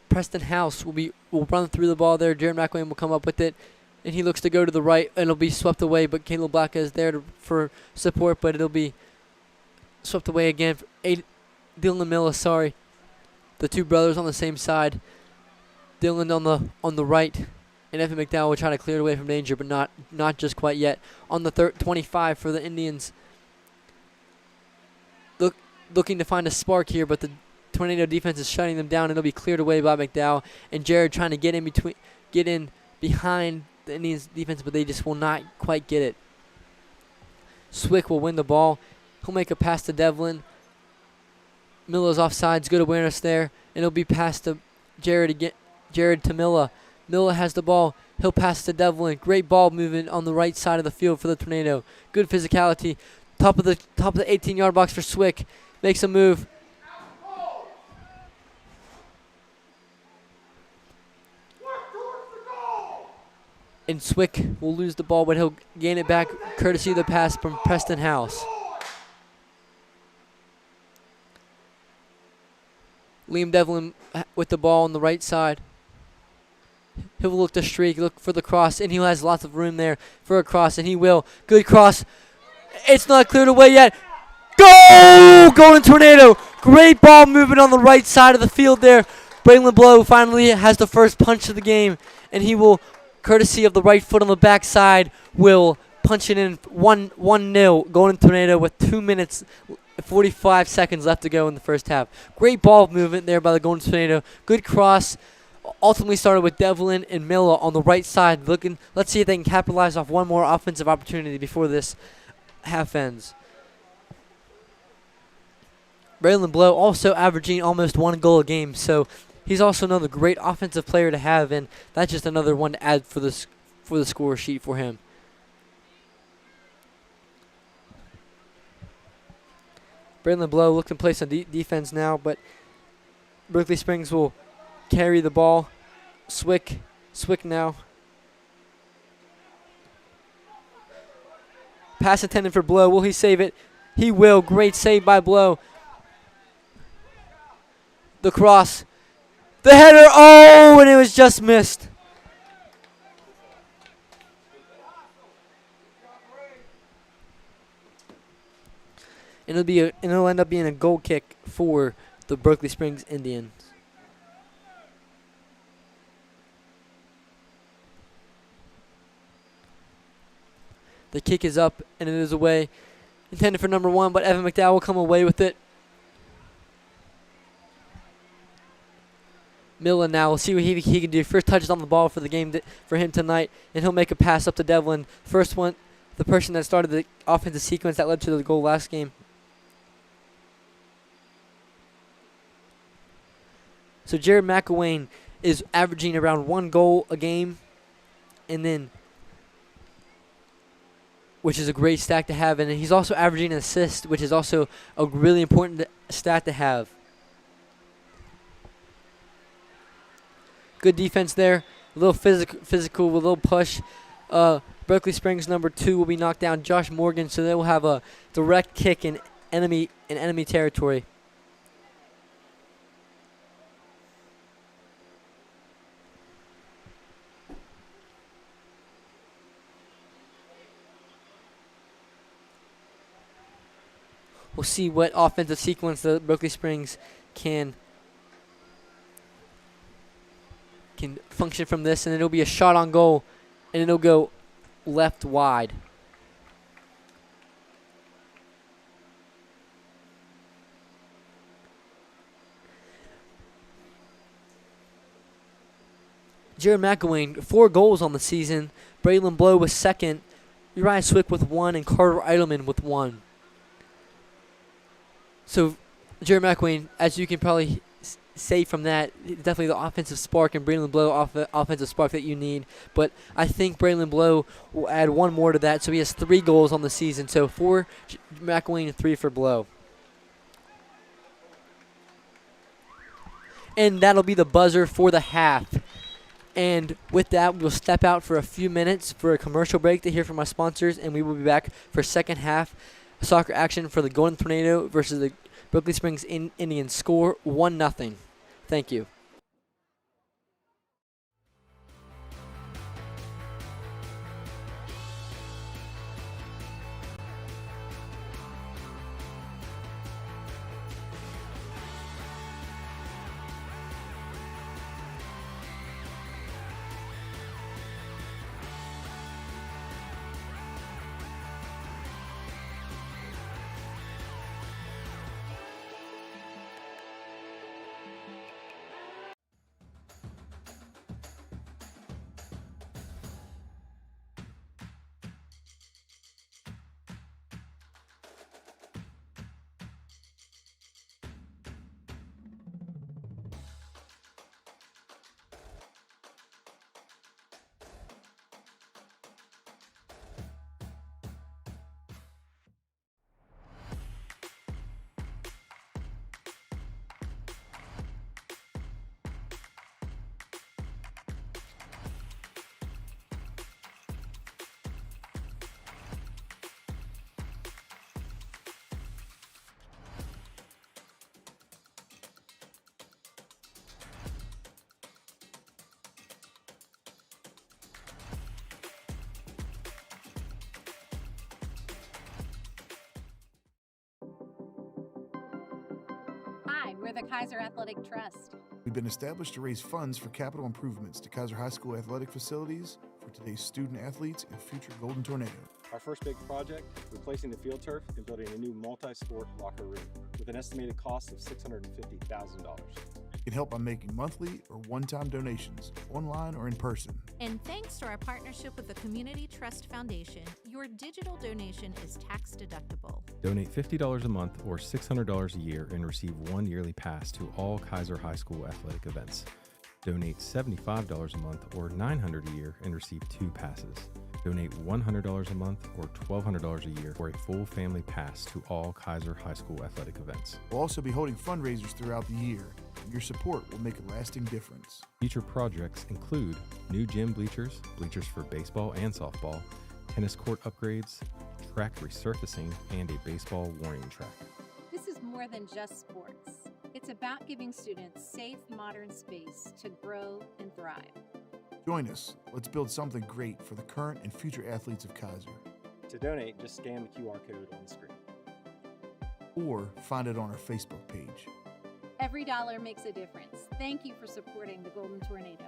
Preston House will run through the ball there. Jared McElwain will come up with it, and he looks to go to the right, and it'll be swept away. But Caleb Blacka is there for support, but it'll be swept away again. Dylan Miller, sorry, the two brothers on the same side. Dylan on the right, and Evan McDowell will try to clear it away from danger, but not just quite yet. On the 25 for the Indians, looking to find a spark here, but the Tornado defense is shutting them down, and it'll be cleared away by McDowell. And Jared trying to get in behind the Indians defense, but they just will not quite get it. Swick will win the ball. He'll make a pass to Devlin. Miller's offsides, good awareness there, and it'll be passed to Jared again. Jared to Miller. Miller has the ball. He'll pass to Devlin. Great ball movement on the right side of the field for the Tornado. Good physicality. Top of the 18-yard box for Swick. Makes a move. And Swick will lose the ball, but he'll gain it back courtesy of the pass from Preston House. Liam Devlin with the ball on the right side. He'll look to streak, look for the cross, and he has lots of room there for a cross, and he will. Good cross. It's not cleared away yet. Go! Golden Tornado. Great ball movement on the right side of the field there. Braylon Blow finally has the first punch of the game, and he will, courtesy of the right foot on the backside, will punch it in 1-0. Golden Tornado with 2 minutes 45 seconds left to go in the first half. Great ball movement there by the Golden Tornado. Good cross. Ultimately started with Devlin and Miller on the right side. Let's see if they can capitalize off one more offensive opportunity before this half ends. Braylon Blow also averaging almost 1 goal a game, so he's also another great offensive player to have, and that's just another one to add for the score sheet for him. Braylon Blow looking to play some defense now, but Berkeley Springs will carry the ball. Swick now. Pass intended for Blow. Will he save it? He will. Great save by Blow. The cross. The header. Oh, and it was just missed. And it'll end up being a goal kick for the Berkeley Springs Indians. The kick is up, and it is away. Intended for number 1, but Evan McDowell will come away with it. Millen now. We'll see what he can do. First touches on the ball for the game for him tonight, and he'll make a pass up to Devlin. First one, the person that started the offensive sequence that led to the goal last game. So Jared McElwain is averaging around 1 goal a game, and then, which is a great stat to have, and he's also averaging an assist, which is also a really important stat to have. Good defense there, a little physical with a little push. Berkeley Springs number 2 will be knocked down, Josh Morgan, so they will have a direct kick in enemy territory. We'll see what offensive sequence the Berkeley Springs can function from this, and it'll be a shot on goal, and it'll go left wide. Jared McElwain, 4 goals on the season. Braylon Blow with 2nd. Uriah Swick with 1, and Carter Eidelman with 1. So, Jared McElwain, as you can probably say from that, definitely the offensive spark, and Braylon Blow offensive spark that you need. But I think Braylon Blow will add 1 more to that, so he has 3 goals on the season. So 4 McElwain and 3 for Blow. And that'll be the buzzer for the half. And with that, we'll step out for a few minutes for a commercial break to hear from our sponsors, and we will be back for second half soccer action for the Golden Tornado versus the Berkeley Springs Indians. Score 1-0. Thank you. Hi, we're the Kaiser Athletic Trust. We've been established to raise funds for capital improvements to Kaiser High School athletic facilities for today's student athletes and future Golden Tornado. Our first big project, replacing the field turf and building a new multi-sport locker room with an estimated cost of $650,000. You can help by making monthly or one-time donations, online or in person. And thanks to our partnership with the Community Trust Foundation, your digital donation is tax deductible. Donate $50 a month or $600 a year and receive 1 yearly pass to all Kaiser High School athletic events. Donate $75 a month or $900 a year and receive 2 passes. Donate $100 a month or $1,200 a year for a full family pass to all Kaiser High School athletic events. We'll also be holding fundraisers throughout the year. Your support will make a lasting difference. Future projects include new gym bleachers, bleachers for baseball and softball, tennis court upgrades, track resurfacing, and a baseball warning track. This is more than just sports. It's about giving students safe, modern space to grow and thrive. Join us. Let's build something great for the current and future athletes of Kaiser. To donate, just scan the QR code on the screen. Or find it on our Facebook page. Every dollar makes a difference. Thank you for supporting the Golden Tornado.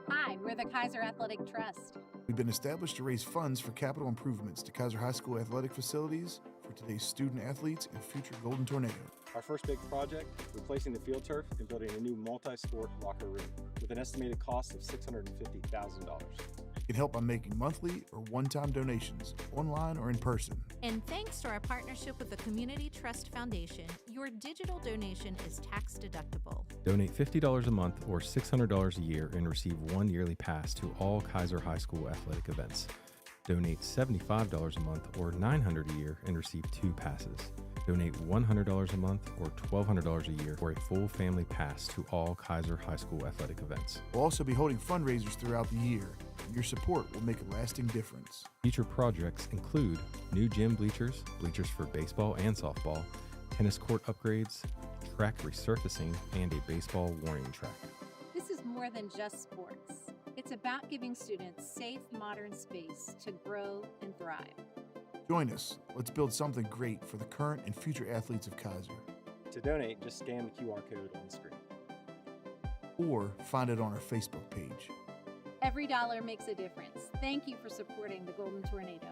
Hi, we're the Kaiser Athletic Trust. We've been established to raise funds for capital improvements to Kaiser High School athletic facilities for today's student athletes and future Golden Tornado. Our first big project, replacing the field turf and building a new multi-sport locker room with an estimated cost of $650,000. You can help by making monthly or one-time donations, online or in person. And thanks to our partnership with the Community Trust Foundation, your digital donation is tax deductible. Donate $50 a month or $600 a year and receive one yearly pass to all Kaiser High School athletic events. Donate $75 a month or $900 a year and receive 2 passes. Donate $100 a month or $1,200 a year for a full family pass to all Kaiser High School athletic events. We'll also be holding fundraisers throughout the year. Your support will make a lasting difference. Future projects include new gym bleachers, bleachers for baseball and softball, tennis court upgrades, track resurfacing, and a baseball warning track. This is more than just sports. It's about giving students safe, modern space to grow and thrive. Join us. Let's build something great for the current and future athletes of Kaiser. To donate, just scan the QR code on the screen. Or find it on our Facebook page. Every dollar makes a difference. Thank you for supporting the Golden Tornado.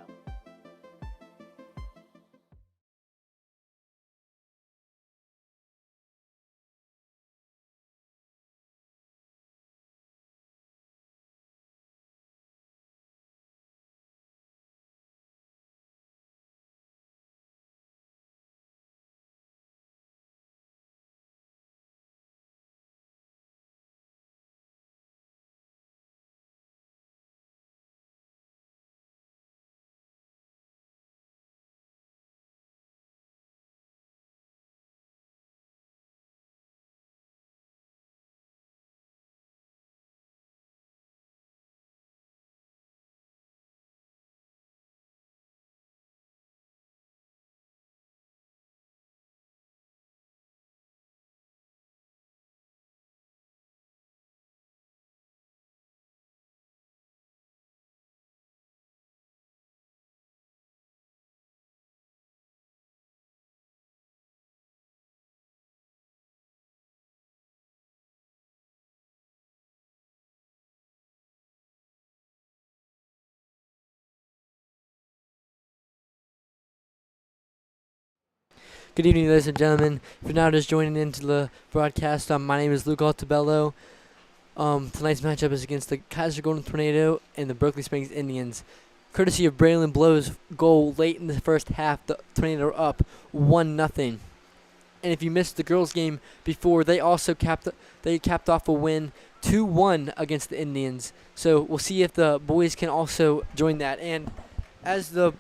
Good evening, ladies and gentlemen. If you're now just joining into the broadcast, my name is Luke Altabello. Tonight's matchup is against the Kaiser Golden Tornado and the Berkeley Springs Indians. Courtesy of Braylon Blow's goal late in the first half, the Tornado are up 1-0. And if you missed the girls' game before, they also capped off a win 2-1 against the Indians. So we'll see if the boys can also join that. And as the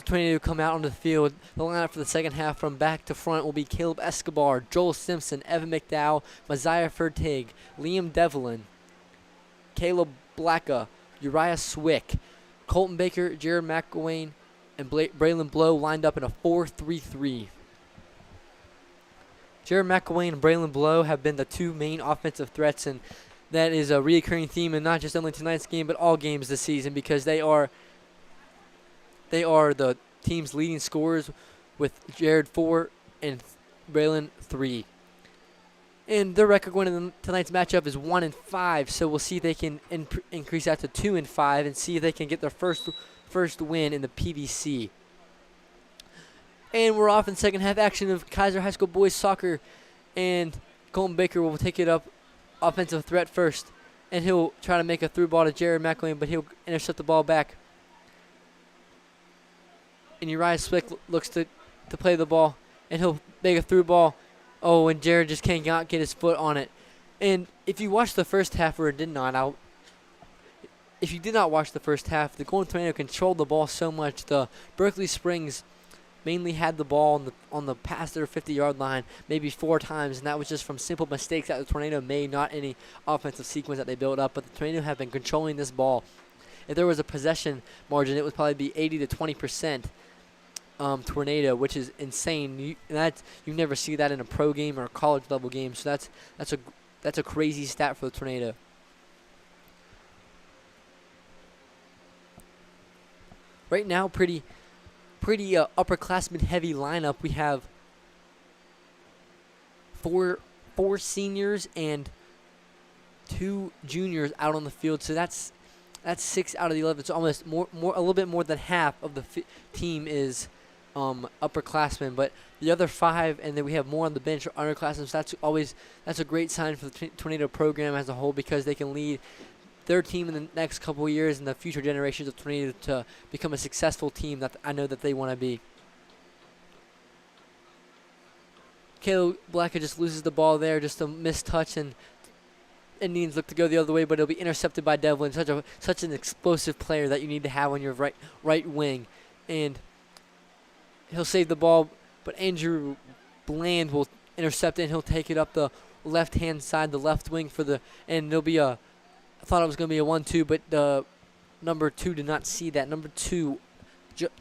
Tornado come out onto the field, the lineup for the second half from back to front will be Caleb Escobar, Joel Simpson, Evan McDowell, Messiah Fertig, Liam Devlin, Caleb Blacka, Uriah Swick, Colton Baker, Jared McElwain, and Braylon Blow lined up in a 4-3-3. Jared McElwain and Braylon Blow have been the two main offensive threats, and that is a recurring theme in not just only tonight's game but all games this season, because they are the team's leading scorers with Jared 4 and Braylon 3. And their record going into tonight's matchup is 1-5, so we'll see if they can increase that to 2-5 and see if they can get their first win in the PVC. And we're off in second half action of Kaiser High School Boys Soccer, and Colton Baker will take it up offensive threat first, and he'll try to make a through ball to Jared McElwain, but he'll intercept the ball back. And Uriah Swick looks to play the ball, and he'll make a through ball. Oh, and Jared just can't get his foot on it. And if you watched the first half, or did not, if you did not watch the first half, the Golden Tornado controlled the ball so much. The Berkeley Springs mainly had the ball on the past their 50-yard line maybe 4 times, and that was just from simple mistakes that the Tornado made, not any offensive sequence that they built up. But the Tornado have been controlling this ball. If there was a possession margin, it would probably be 80 to 20%. Tornado, which is insane. You never see that in a pro game or a college level game. So that's a crazy stat for the Tornado. Right now, pretty upperclassman heavy lineup. We have four seniors and 2 juniors out on the field. So that's 6 out of the 11. So almost a little bit more than half of the team is upperclassmen, but the other 5, and then we have more on the bench, are underclassmen. So that's a great sign for the Tornado program as a whole, because they can lead their team in the next couple of years and the future generations of Tornado to become a successful team that I know that they want to be. Caleb Blacker just loses the ball there, just a missed touch, and Indians look to go the other way, but it'll be intercepted by Devlin. Such an explosive player that you need to have on your right wing, and he'll save the ball, but Andrew Bland will intercept it, and he'll take it up the left-hand side, the left wing and it'll be I thought it was going to be a 1-2, but the number 2 did not see that. Number 2,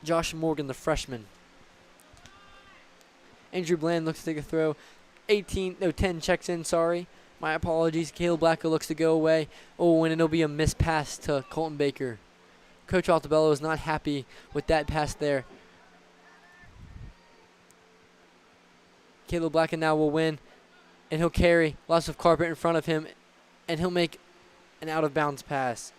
Josh Morgan, the freshman. Andrew Bland looks to take a throw. 10 checks in, sorry. My apologies. Caleb Blacker looks to go away. Oh, and it'll be a missed pass to Colton Baker. Coach Altabello is not happy with that pass there. Caleb Blacker now will win, and he'll carry lots of carpet in front of him, and he'll make an out-of-bounds pass.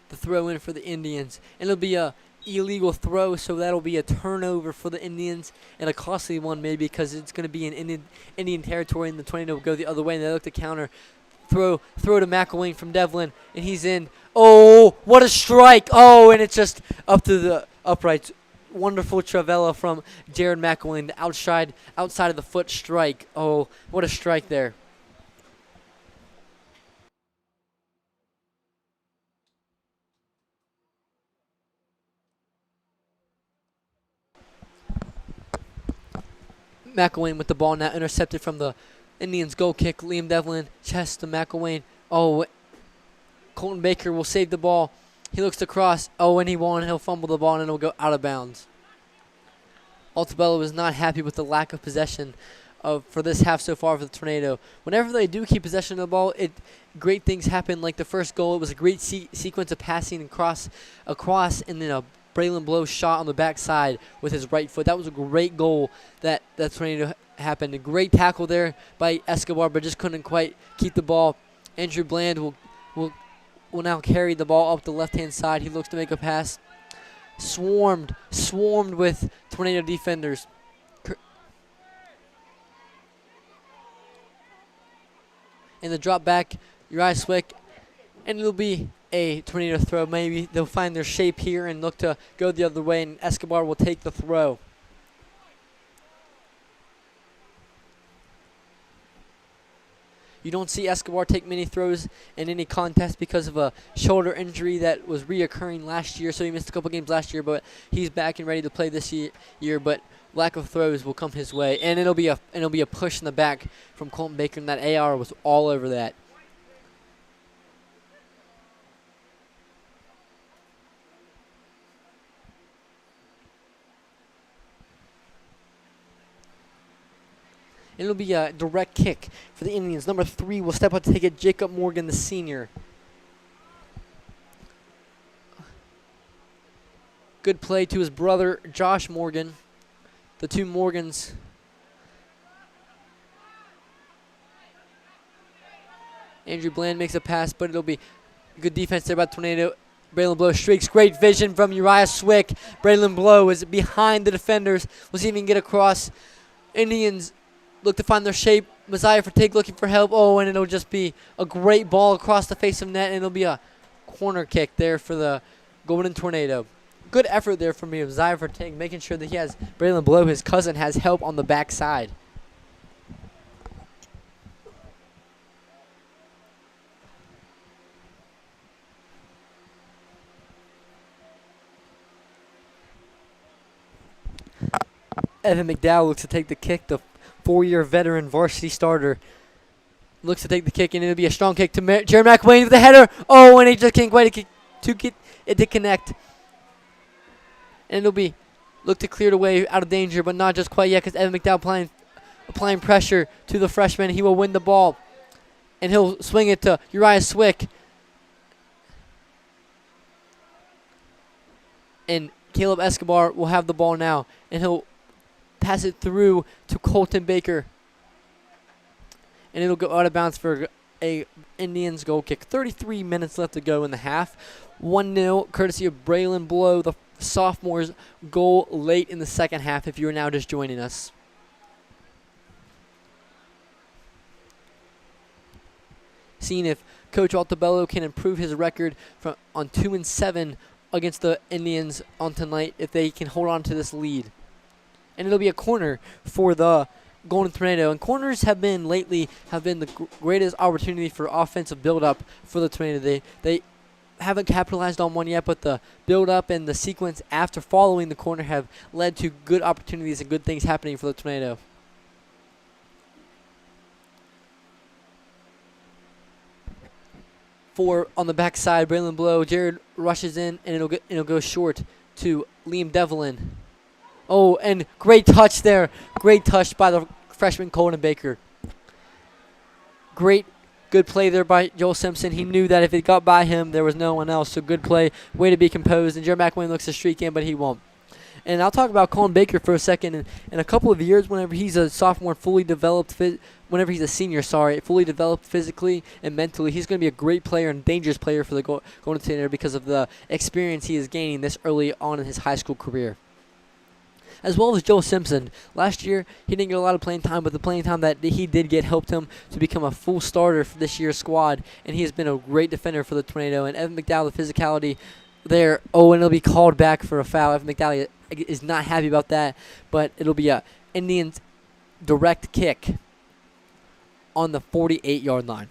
The throw in for the Indians, and it'll be a illegal throw, so that'll be a turnover for the Indians, and a costly one maybe because it's going to be in Indian territory, and the Tornado will go the other way, and they look to counter. Throw to McElwain from Devlin, and he's in. Oh, what a strike! Oh, and it's just up to the uprights. Wonderful Travella from Jared McElwain, the outside of the foot strike. Oh, what a strike there. McElwain with the ball now, intercepted from the Indians' goal kick. Liam Devlin, chest to McElwain. Oh, Colton Baker will save the ball. He looks to cross. Oh, and he won't. He'll fumble the ball, and it'll go out of bounds. Altabello is not happy with the lack of possession for this half so far for the Tornado. Whenever they do keep possession of the ball, great things happen. Like the first goal, it was a great sequence of passing and across, and then a Braylon Blow shot on the backside with his right foot. That was a great goal that Tornado happened. A great tackle there by Escobar, but just couldn't quite keep the ball. Andrew Bland will now carry the ball up the left-hand side. He looks to make a pass. Swarmed with Tornado defenders. In the drop back, Uriah Swick, and it'll be a Tornado throw. Maybe they'll find their shape here and look to go the other way, and Escobar will take the throw. You don't see Escobar take many throws in any contest because of a shoulder injury that was reoccurring last year. So he missed a couple games last year, but he's back and ready to play this year. But lack of throws will come his way, and it'll be a push in the back from Colton Baker, and that AR was all over that. It'll be a direct kick for the Indians. Number 3 will step up to take it, Jacob Morgan, the senior. Good play to his brother, Josh Morgan. The two Morgans. Andrew Bland makes a pass, but it'll be good defense there by Tornado. Braylon Blow streaks. Great vision from Uriah Swick. Braylon Blow is behind the defenders. We'll see if he can get across. Indians look to find their shape. Messiah Fortig looking for help. Oh, and it'll just be a great ball across the face of net, and it'll be a corner kick there for the Golden Tornado. Good effort there from Messiah Fortig, making sure that he has Braylon Blow, his cousin, has help on the backside. Evan McDowell looks to take the kick. The 4-year veteran varsity starter looks to take the kick, and it'll be a strong kick to Jared McElwain with the header. Oh, and he just can't quite to get it to connect. And it'll be look to clear it away out of danger, but not just quite yet because Evan McDowell applying pressure to the freshman. He will win the ball, and he'll swing it to Uriah Swick. And Caleb Escobar will have the ball now, and he'll pass it through to Colton Baker. And it'll go out of bounds for a Indians goal kick. 33 minutes left to go in the half. 1-0, courtesy of Braylon Blow, the sophomore's goal late in the second half, if you are now just joining us. seeing if Coach Altabello can improve his record on 2-7 against the Indians on tonight if they can hold on to this lead. And it'll be a corner for the Golden Tornado. And corners have been the greatest opportunity for offensive build-up for the Tornado. They haven't capitalized on one yet, but the build-up and the sequence after following the corner have led to good opportunities and good things happening for the Tornado. On the backside, Braylon Blow. Jared rushes in, and it'll go short to Liam Devlin. Oh, and great touch there. Great touch by the freshman Colton Baker. Good play there by Joel Simpson. He knew that if it got by him, there was no one else. So good play. Way to be composed. And Jared McWayne looks to streak in, but he won't. And I'll talk about Colin Baker for a second. In a couple of years, whenever he's a sophomore, whenever he's a senior, fully developed physically and mentally, he's going to be a great player and dangerous player for the Golden Tornado because of the experience he is gaining this early on in his high school career. As well as Joel Simpson. Last year, he didn't get a lot of playing time, but the playing time that he did get helped him to become a full starter for this year's squad, and he has been a great defender for the Tornado. And Evan McDowell, the physicality there. Oh, and it'll be called back for a foul. Evan McDowell is not happy about that, but it'll be a Indians direct kick on the 48-yard line.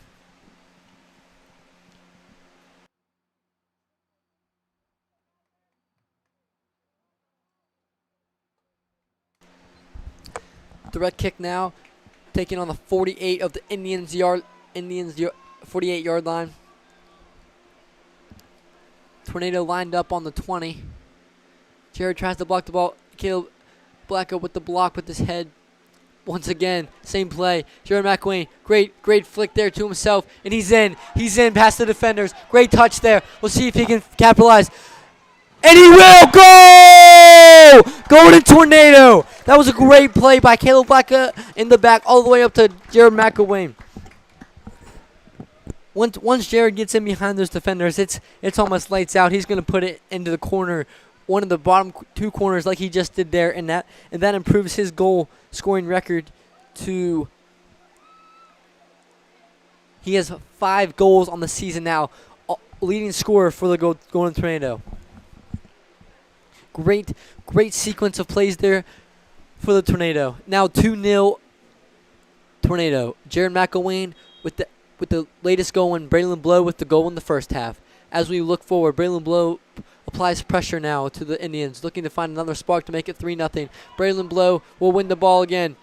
Direct kick now, taking on the 48 of the Indians 48-yard line. Tornado lined up on the 20. Jared tries to block the ball. Caleb Blacko with the block with his head. Once again, same play. Jared McWayne, great flick there to himself, and he's in. He's in past the defenders. Great touch there. We'll see if he can capitalize. And he will go! Golden Tornado. That was a great play by Caleb Blacko in the back all the way up to Jared McWayne. Once Jared gets in behind those defenders, it's almost lights out. He's going to put it into the corner, one of the bottom two corners like he just did there, and that improves his goal scoring record to. He has 5 goals on the season now, leading scorer for the Golden Tornado. Great sequence of plays there for the Tornado. Now 2-0 Tornado. Jared McElwain with the latest goal, and Braylon Blow with the goal in the first half. As we look forward, Braylon Blow applies pressure now to the Indians, looking to find another spark to make it 3-0. Braylon Blow will win the ball again,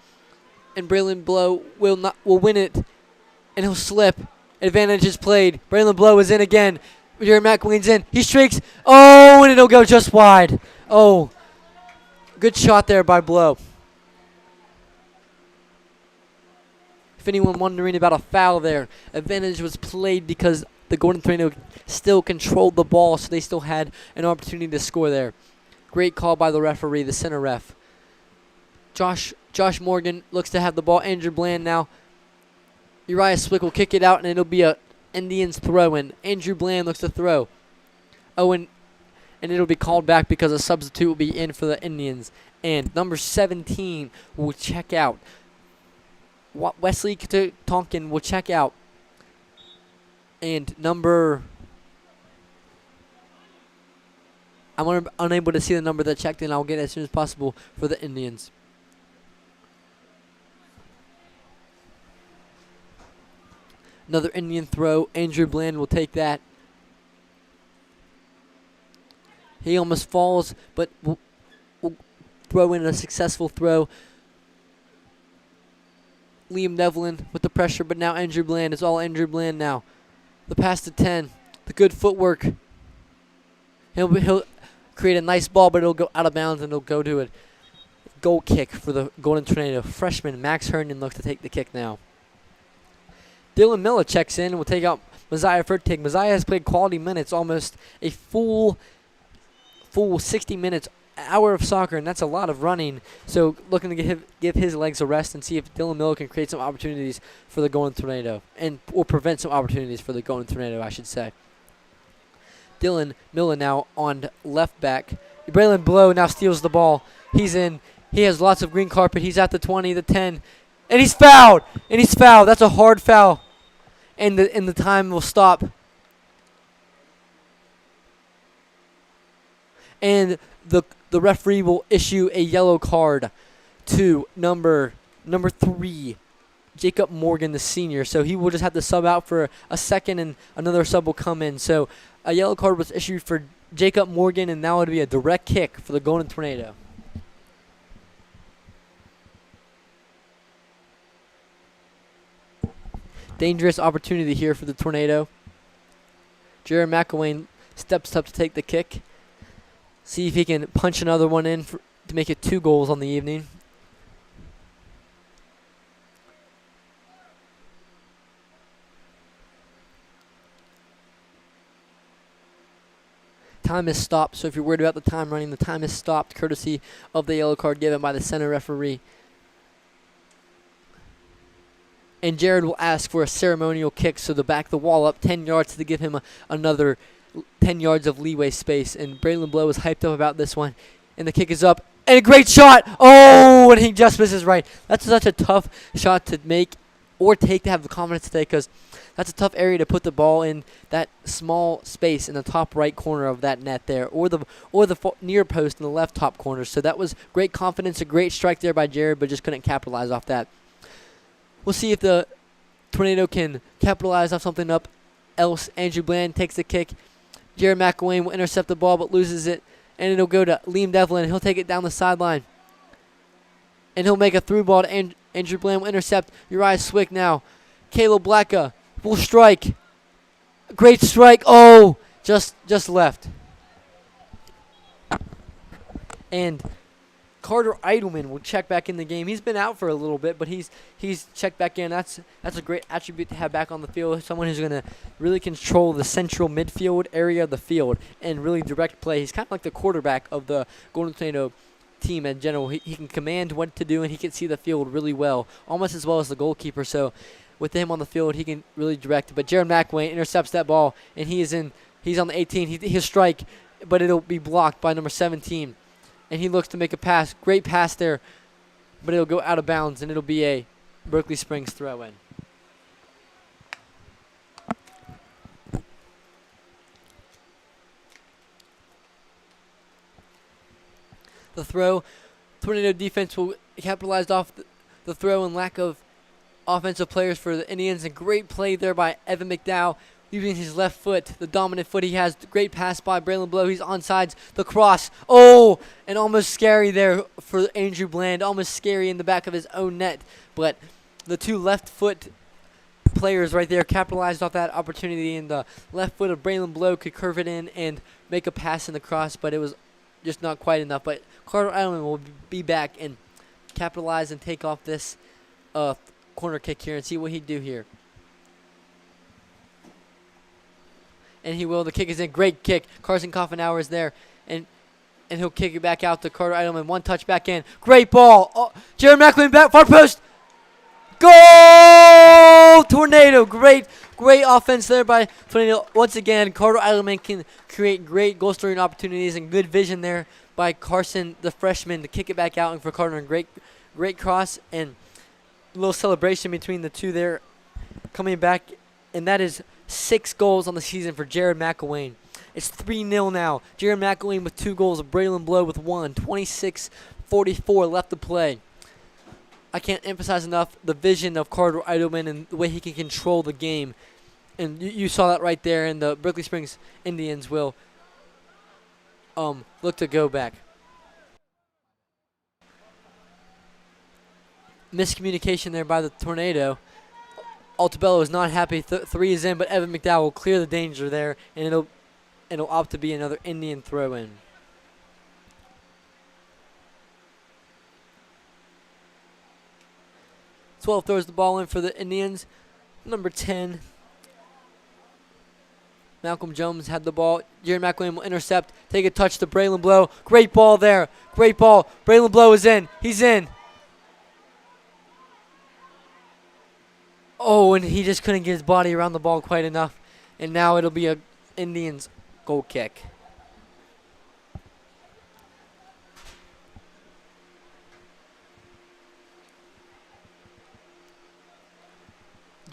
and Braylon Blow will win it, and he'll slip. Advantage is played. Braylon Blow is in again. Jared McElwain's in. He streaks. Oh, and it'll go just wide. Oh, good shot there by Blow. If anyone wondering about a foul there, advantage was played because the Golden Tornado still controlled the ball, so they still had an opportunity to score there. Great call by the referee, the center ref. Josh Morgan looks to have the ball. Andrew Bland now. Uriah Swick will kick it out, and it'll be a Indians throw, and Andrew Bland looks to throw. Oh, and it'll be called back because a substitute will be in for the Indians. And number 17 will check out. Wesley Tonkin will check out. And I'm unable to see the number that checked in. I'll get it as soon as possible for the Indians. Another Indian throw. Andrew Bland will take that. He almost falls, but will throw in a successful throw. Liam Devlin with the pressure, but now Andrew Bland. It's all Andrew Bland now. The pass to 10. The good footwork. He'll create a nice ball, but it'll go out of bounds, and it'll go to a goal kick for the Golden Tornado. Freshman Max Herndon looks to take the kick now. Dylan Miller checks in and will take out Messiah Fertig. Messiah has played quality minutes, almost a full 60 minutes, hour of soccer, and that's a lot of running. So looking to give his legs a rest and see if Dylan Miller can create some opportunities for the Golden Tornado, or prevent some opportunities for the Golden Tornado, I should say. Dylan Miller now on left back. Braylon Blow now steals the ball. He's in. He has lots of green carpet. He's at the 20, the 10. And he's fouled. That's a hard foul. and the time will stop. And the referee will issue a yellow card to number 3, Jacob Morgan, the senior. So he will just have to sub out for a second, and another sub will come in. So a yellow card was issued for Jacob Morgan, and now it would be a direct kick for the Golden Tornado. Dangerous opportunity here for the Tornado. Jared McElwain steps up to take the kick. See if he can punch another one in to make it 2 goals on the evening. Time is stopped, so if you're worried about the time running, the time is stopped courtesy of the yellow card given by the center referee. And Jared will ask for a ceremonial kick, so to back the wall up 10 yards to give him another 10 yards of leeway space. And Braylon Blow is hyped up about this one. And the kick is up. And a great shot! Oh, and he just misses right. That's such a tough shot to make or take to have the confidence to take, because that's a tough area to put the ball in, that small space in the top right corner of that net there, or the near post in the left top corner. So that was great confidence, a great strike there by Jared, but just couldn't capitalize off that. We'll see if the Tornado can capitalize off something up else. Andrew Bland takes the kick. Jared McElwain will intercept the ball but loses it, and it'll go to Liam Devlin. He'll take it down the sideline, and he'll make a through ball to Andrew Bland. Will intercept Uriah Swick now. Caleb Blacka will strike. Great strike. Oh, just left. And Carter Eidelman will check back in the game. He's been out for a little bit, but he's checked back in. That's a great attribute to have back on the field. Someone who's going to really control the central midfield area of the field and really direct play. He's kind of like the quarterback of the Golden Tornado team in general. He can command what to do, and he can see the field really well, almost as well as the goalkeeper. So with him on the field, he can really direct. But Jared McElwain intercepts that ball, and he's on the 18. He'll strike, but it'll be blocked by number 17. And he looks to make a pass. Great pass there, but it'll go out of bounds, and it'll be a Berkeley Springs throw-in. The throw, Tornado defense will capitalize off the throw and lack of offensive players for the Indians. And great play there by Evan McDowell, using his left foot, the dominant foot he has. Great pass by Braylon Blow. He's onside. The cross. Oh, and almost scary there for Andrew Bland. Almost scary in the back of his own net. But the 2 left foot players right there capitalized off that opportunity. And the left foot of Braylon Blow could curve it in and make a pass in the cross, but it was just not quite enough. But Carter Eidelman will be back and capitalize and take off this corner kick here and see what he'd do here. And he will. The kick is in. Great kick. Carson Coffenauer is there. And he'll kick it back out to Carter Eidelman. 1 touch back in. Great ball. Oh, Jared McElwain back. Far post. Goal! Tornado. Great offense there by Tornado. Once again, Carter Eidelman can create great goal scoring opportunities and good vision there by Carson, the freshman, to kick it back out. And for Carter, and great cross and a little celebration between the 2 there coming back. And that is 6 goals on the season for Jared McElwain. It's 3-0 now. Jared McElwain with 2 goals, Braylon Blow with 1. 26:44 left to play. I can't emphasize enough the vision of Carter Eidelman and the way he can control the game. And you saw that right there, and the Berkeley Springs Indians will look to go back. Miscommunication there by the Tornado. Altabello is not happy. 3 is in, but Evan McDowell will clear the danger there, and it'll opt to be another Indian throw-in. Twelve throws the ball in for the Indians. Number 10, Malcolm Jones had the ball. Jared McElwain will intercept. Take a touch to Braylon Blow. Great ball there. Great ball. Braylon Blow is in. He's in. Oh, and he just couldn't get his body around the ball quite enough. And now it'll be a Indians goal kick.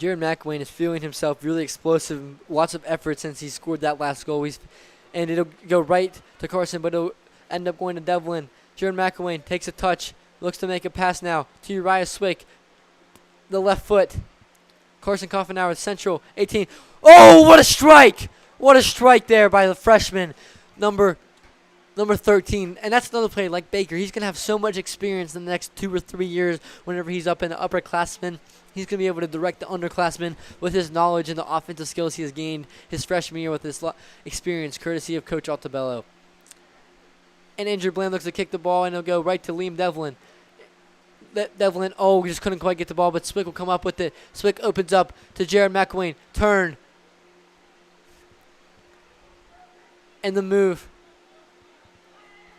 Jared McElwain is feeling himself really explosive, lots of effort since he scored that last goal. And it'll go right to Carson, but it'll end up going to Devlin. Jared McElwain takes a touch, looks to make a pass now to Uriah Swick. The left foot. Carson Coffenauer, central, 18. Oh, what a strike! What a strike there by the freshman, number 13. And that's another play like Baker. He's going to have so much experience in the next 2 or 3 years whenever he's up in the upperclassmen. He's going to be able to direct the underclassmen with his knowledge and the offensive skills he has gained his freshman year with his experience, courtesy of Coach Altabello. And Andrew Bland looks to kick the ball, and he'll go right to Liam Devlin. Devlin, just couldn't quite get the ball, but Swick will come up with it. Swick opens up to Jared McElwain. Turn. And the move.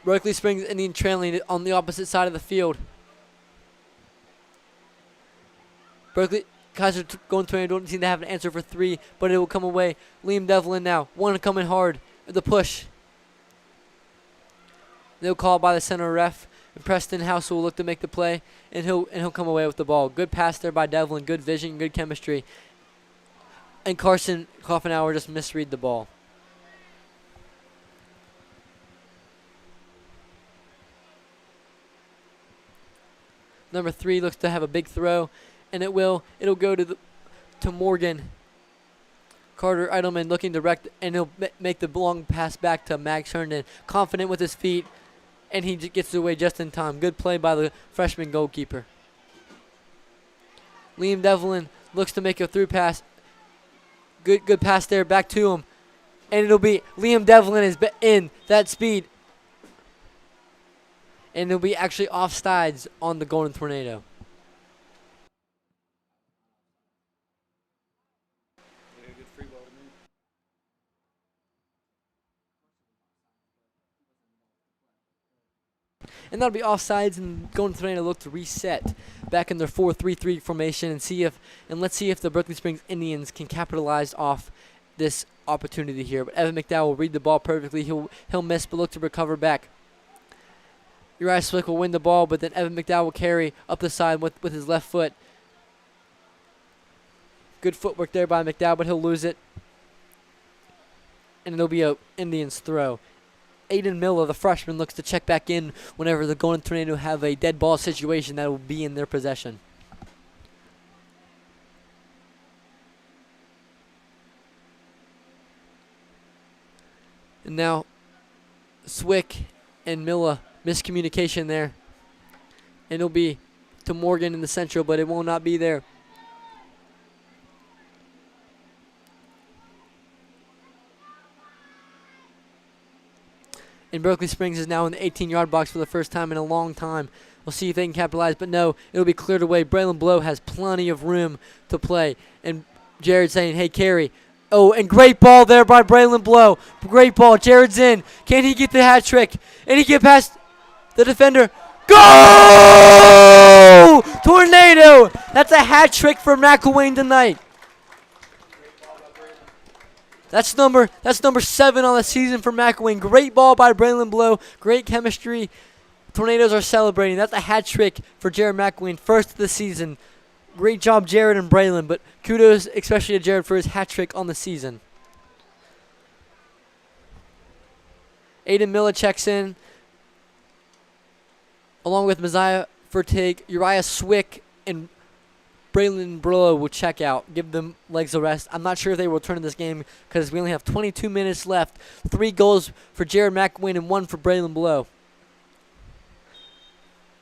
Berkeley Springs Indian trailing on the opposite side of the field. Kaiser going to don't seem to have an answer for 3, but it will come away. Liam Devlin now. One coming hard. The push. They'll call by the center ref. And Preston House will look to make the play, and he'll come away with the ball. Good pass there by Devlin. Good vision, good chemistry. And Carson Coffenauer just misread the ball. Number 3 looks to have a big throw, and it'll go to Morgan. Carter Eidelman looking direct, and he'll make the long pass back to Max Herndon. Confident with his feet, and he gets it away just in time. Good play by the freshman goalkeeper. Liam Devlin looks to make a through pass. Good pass there, back to him. And it'll be Liam Devlin is in that speed. And it'll be actually offsides on the Golden Tornado. And that'll be offsides, and Golden Tornado look to reset back in their 4-3-3 formation and let's see if the Berkeley Springs Indians can capitalize off this opportunity here. But Evan McDowell will read the ball perfectly. He'll miss, but look to recover back. Uriah Swick will win the ball, but then Evan McDowell will carry up the side with his left foot. Good footwork there by McDowell, but he'll lose it. And it'll be a Indians throw. Aiden Miller, the freshman, looks to check back in whenever the Golden Tornado have a dead ball situation that will be in their possession. And now Swick and Miller, miscommunication there. And it'll be to Morgan in the central, but it will not be there. And Berkeley Springs is now in the 18-yard box for the first time in a long time. We'll see if they can capitalize, but no, it'll be cleared away. Braylon Blow has plenty of room to play. And Jared saying, hey, carry. Oh, and great ball there by Braylon Blow. Great ball. Jared's in. Can he get the hat trick? And he get past the defender. Go! Tornado! That's a hat trick for McElwain tonight. That's number 7 on the season for McElwain. Great ball by Braylon Blow. Great chemistry. Tornadoes are celebrating. That's a hat trick for Jared McElwain, first of the season. Great job, Jared and Braylon, but kudos especially to Jared for his hat trick on the season. Aiden Miller checks in, along with Messiah Vertig, Uriah Swick, and Braylon Blow will check out, give them legs a rest. I'm not sure if they will return to this game because we only have 22 minutes left. 3 goals for Jared McElwain and 1 for Braylon Blow.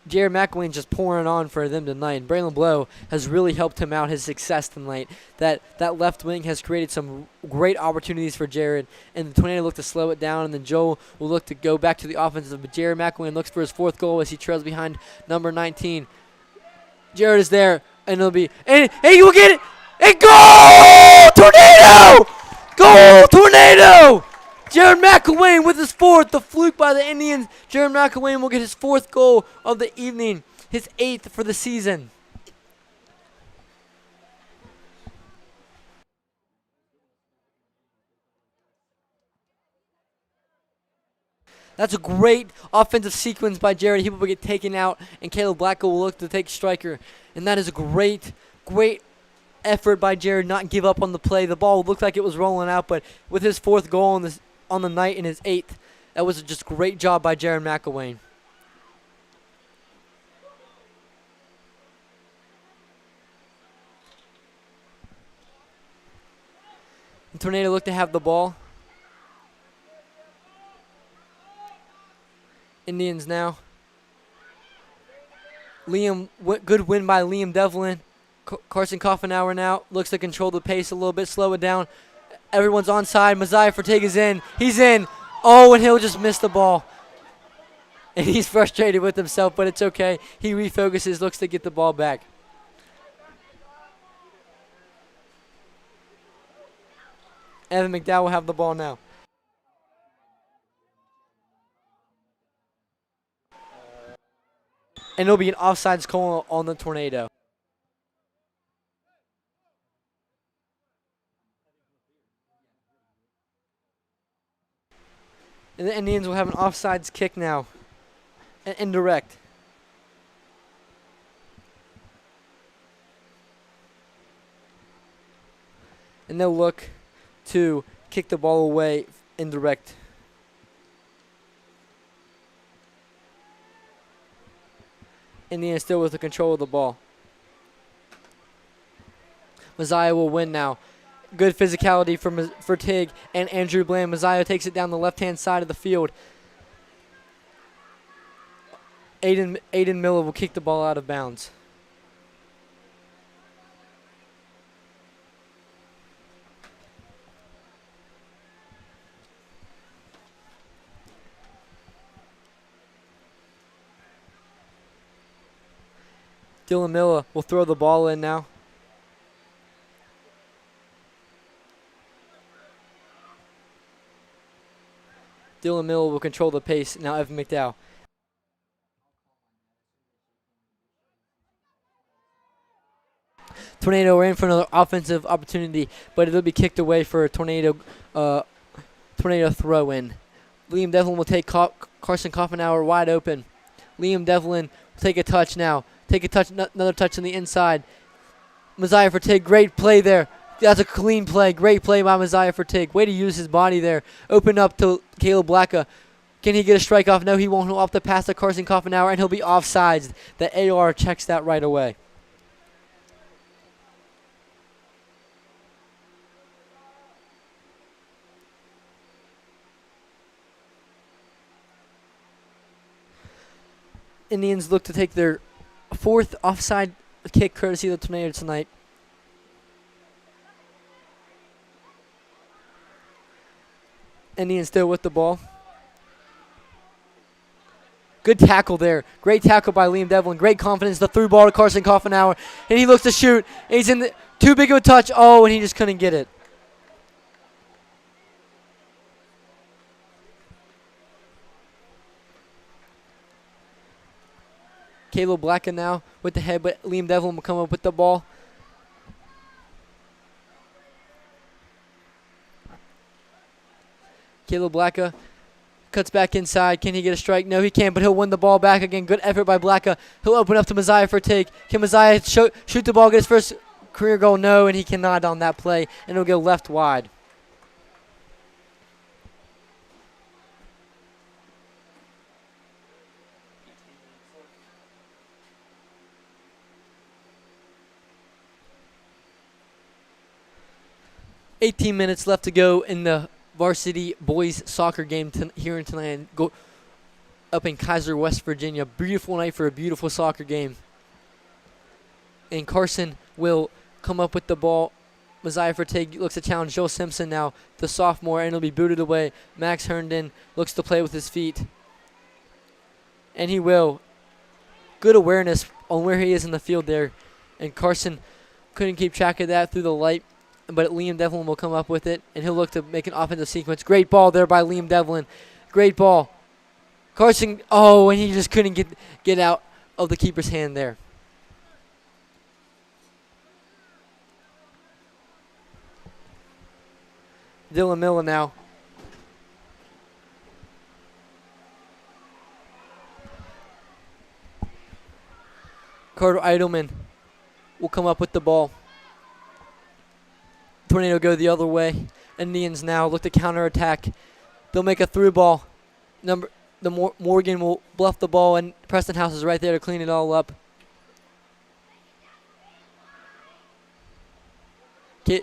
Jared McElwain just pouring on for them tonight. And Braylon Blow has really helped him out his success tonight. That left wing has created some great opportunities for Jared. And the Tornado look to slow it down. And then Joe will look to go back to the offensive. But Jared McElwain looks for his 4th goal as he trails behind number 19. Jared is there. And it'll be, and he will get it, and goal! Tornado! Goal! Tornado! Jared McElwain with his 4th, the fluke by the Indians. Jared McElwain will get his 4th goal of the evening, his 8th for the season. That's a great offensive sequence by Jared. He will get taken out, and Caleb Blackwell will look to take striker. And that is a great effort by Jared, not give up on the play. The ball looked like it was rolling out, but with his 4th goal on the night and his 8th, that was just great job by Jared McElwain. And Tornado looked to have the ball. Indians now. Good win by Liam Devlin. Carson Coffenauer now looks to control the pace a little bit, slow it down. Everyone's onside. Messiah Fortig is in. He's in. Oh, and he'll just miss the ball. And he's frustrated with himself, but it's okay. He refocuses, looks to get the ball back. Evan McDowell will have the ball now. And it'll be an offsides call on the Tornado. And the Indians will have an offsides kick now. An indirect. And they'll look to kick the ball away indirect. Indians still with the control of the ball. Messiah will win now. Good physicality for Tig and Andrew Bland. Messiah takes it down the left-hand side of the field. Aiden Miller will kick the ball out of bounds. Dylan Miller will throw the ball in now. Dylan Miller will control the pace. Now Evan McDowell. Tornado are in for another offensive opportunity, but it'll be kicked away for a Tornado throw in. Liam Devlin will take Carson Coffenauer wide open. Liam Devlin will take a touch now. Take a touch, another touch on the inside. Messiah Fortig, great play there. That's a clean play. Great play by Messiah Fortig. Way to use his body there. Open up to Caleb Blacka. Can he get a strike off? No, he won't. He'll off the pass to Carson Coffenauer, and he'll be offsides. The AR checks that right away. Indians look to take their 4th offside kick courtesy of the Tornado tonight. Indians still with the ball. Good tackle there. Great tackle by Liam Devlin. Great confidence. The through ball to Carson Coffenauer. And he looks to shoot. And he's in the too big of a touch. Oh, and he just couldn't get it. Caleb Blacka now with the head, but Liam Devlin will come up with the ball. Caleb Blacka cuts back inside. Can he get a strike? No, he can't, but he'll win the ball back again. Good effort by Blacka. He'll open up to Messiah for a take. Can Messiah shoot the ball, get his first career goal? No, and he cannot on that play, and it'll go left wide. $18 minutes left to go in the varsity boys soccer game here in tonight. Go up in Kaiser, West Virginia. Beautiful night for a beautiful soccer game. And Carson will come up with the ball. Messiah Fortig looks to challenge Joel Simpson now, the sophomore, and it'll be booted away. Max Herndon looks to play with his feet. And he will. Good awareness on where he is in the field there. And Carson couldn't keep track of that through the light. But Liam Devlin will come up with it, and he'll look to make an offensive sequence. Great ball there by Liam Devlin. Great ball. Carson, oh, and he just couldn't get out of the keeper's hand there. Dylan Miller now. Carter Eidelman will come up with the ball. Tornado go the other way. Indians now look to counterattack. They'll make a through ball. Morgan will bluff the ball, and Preston House is right there to clean it all up.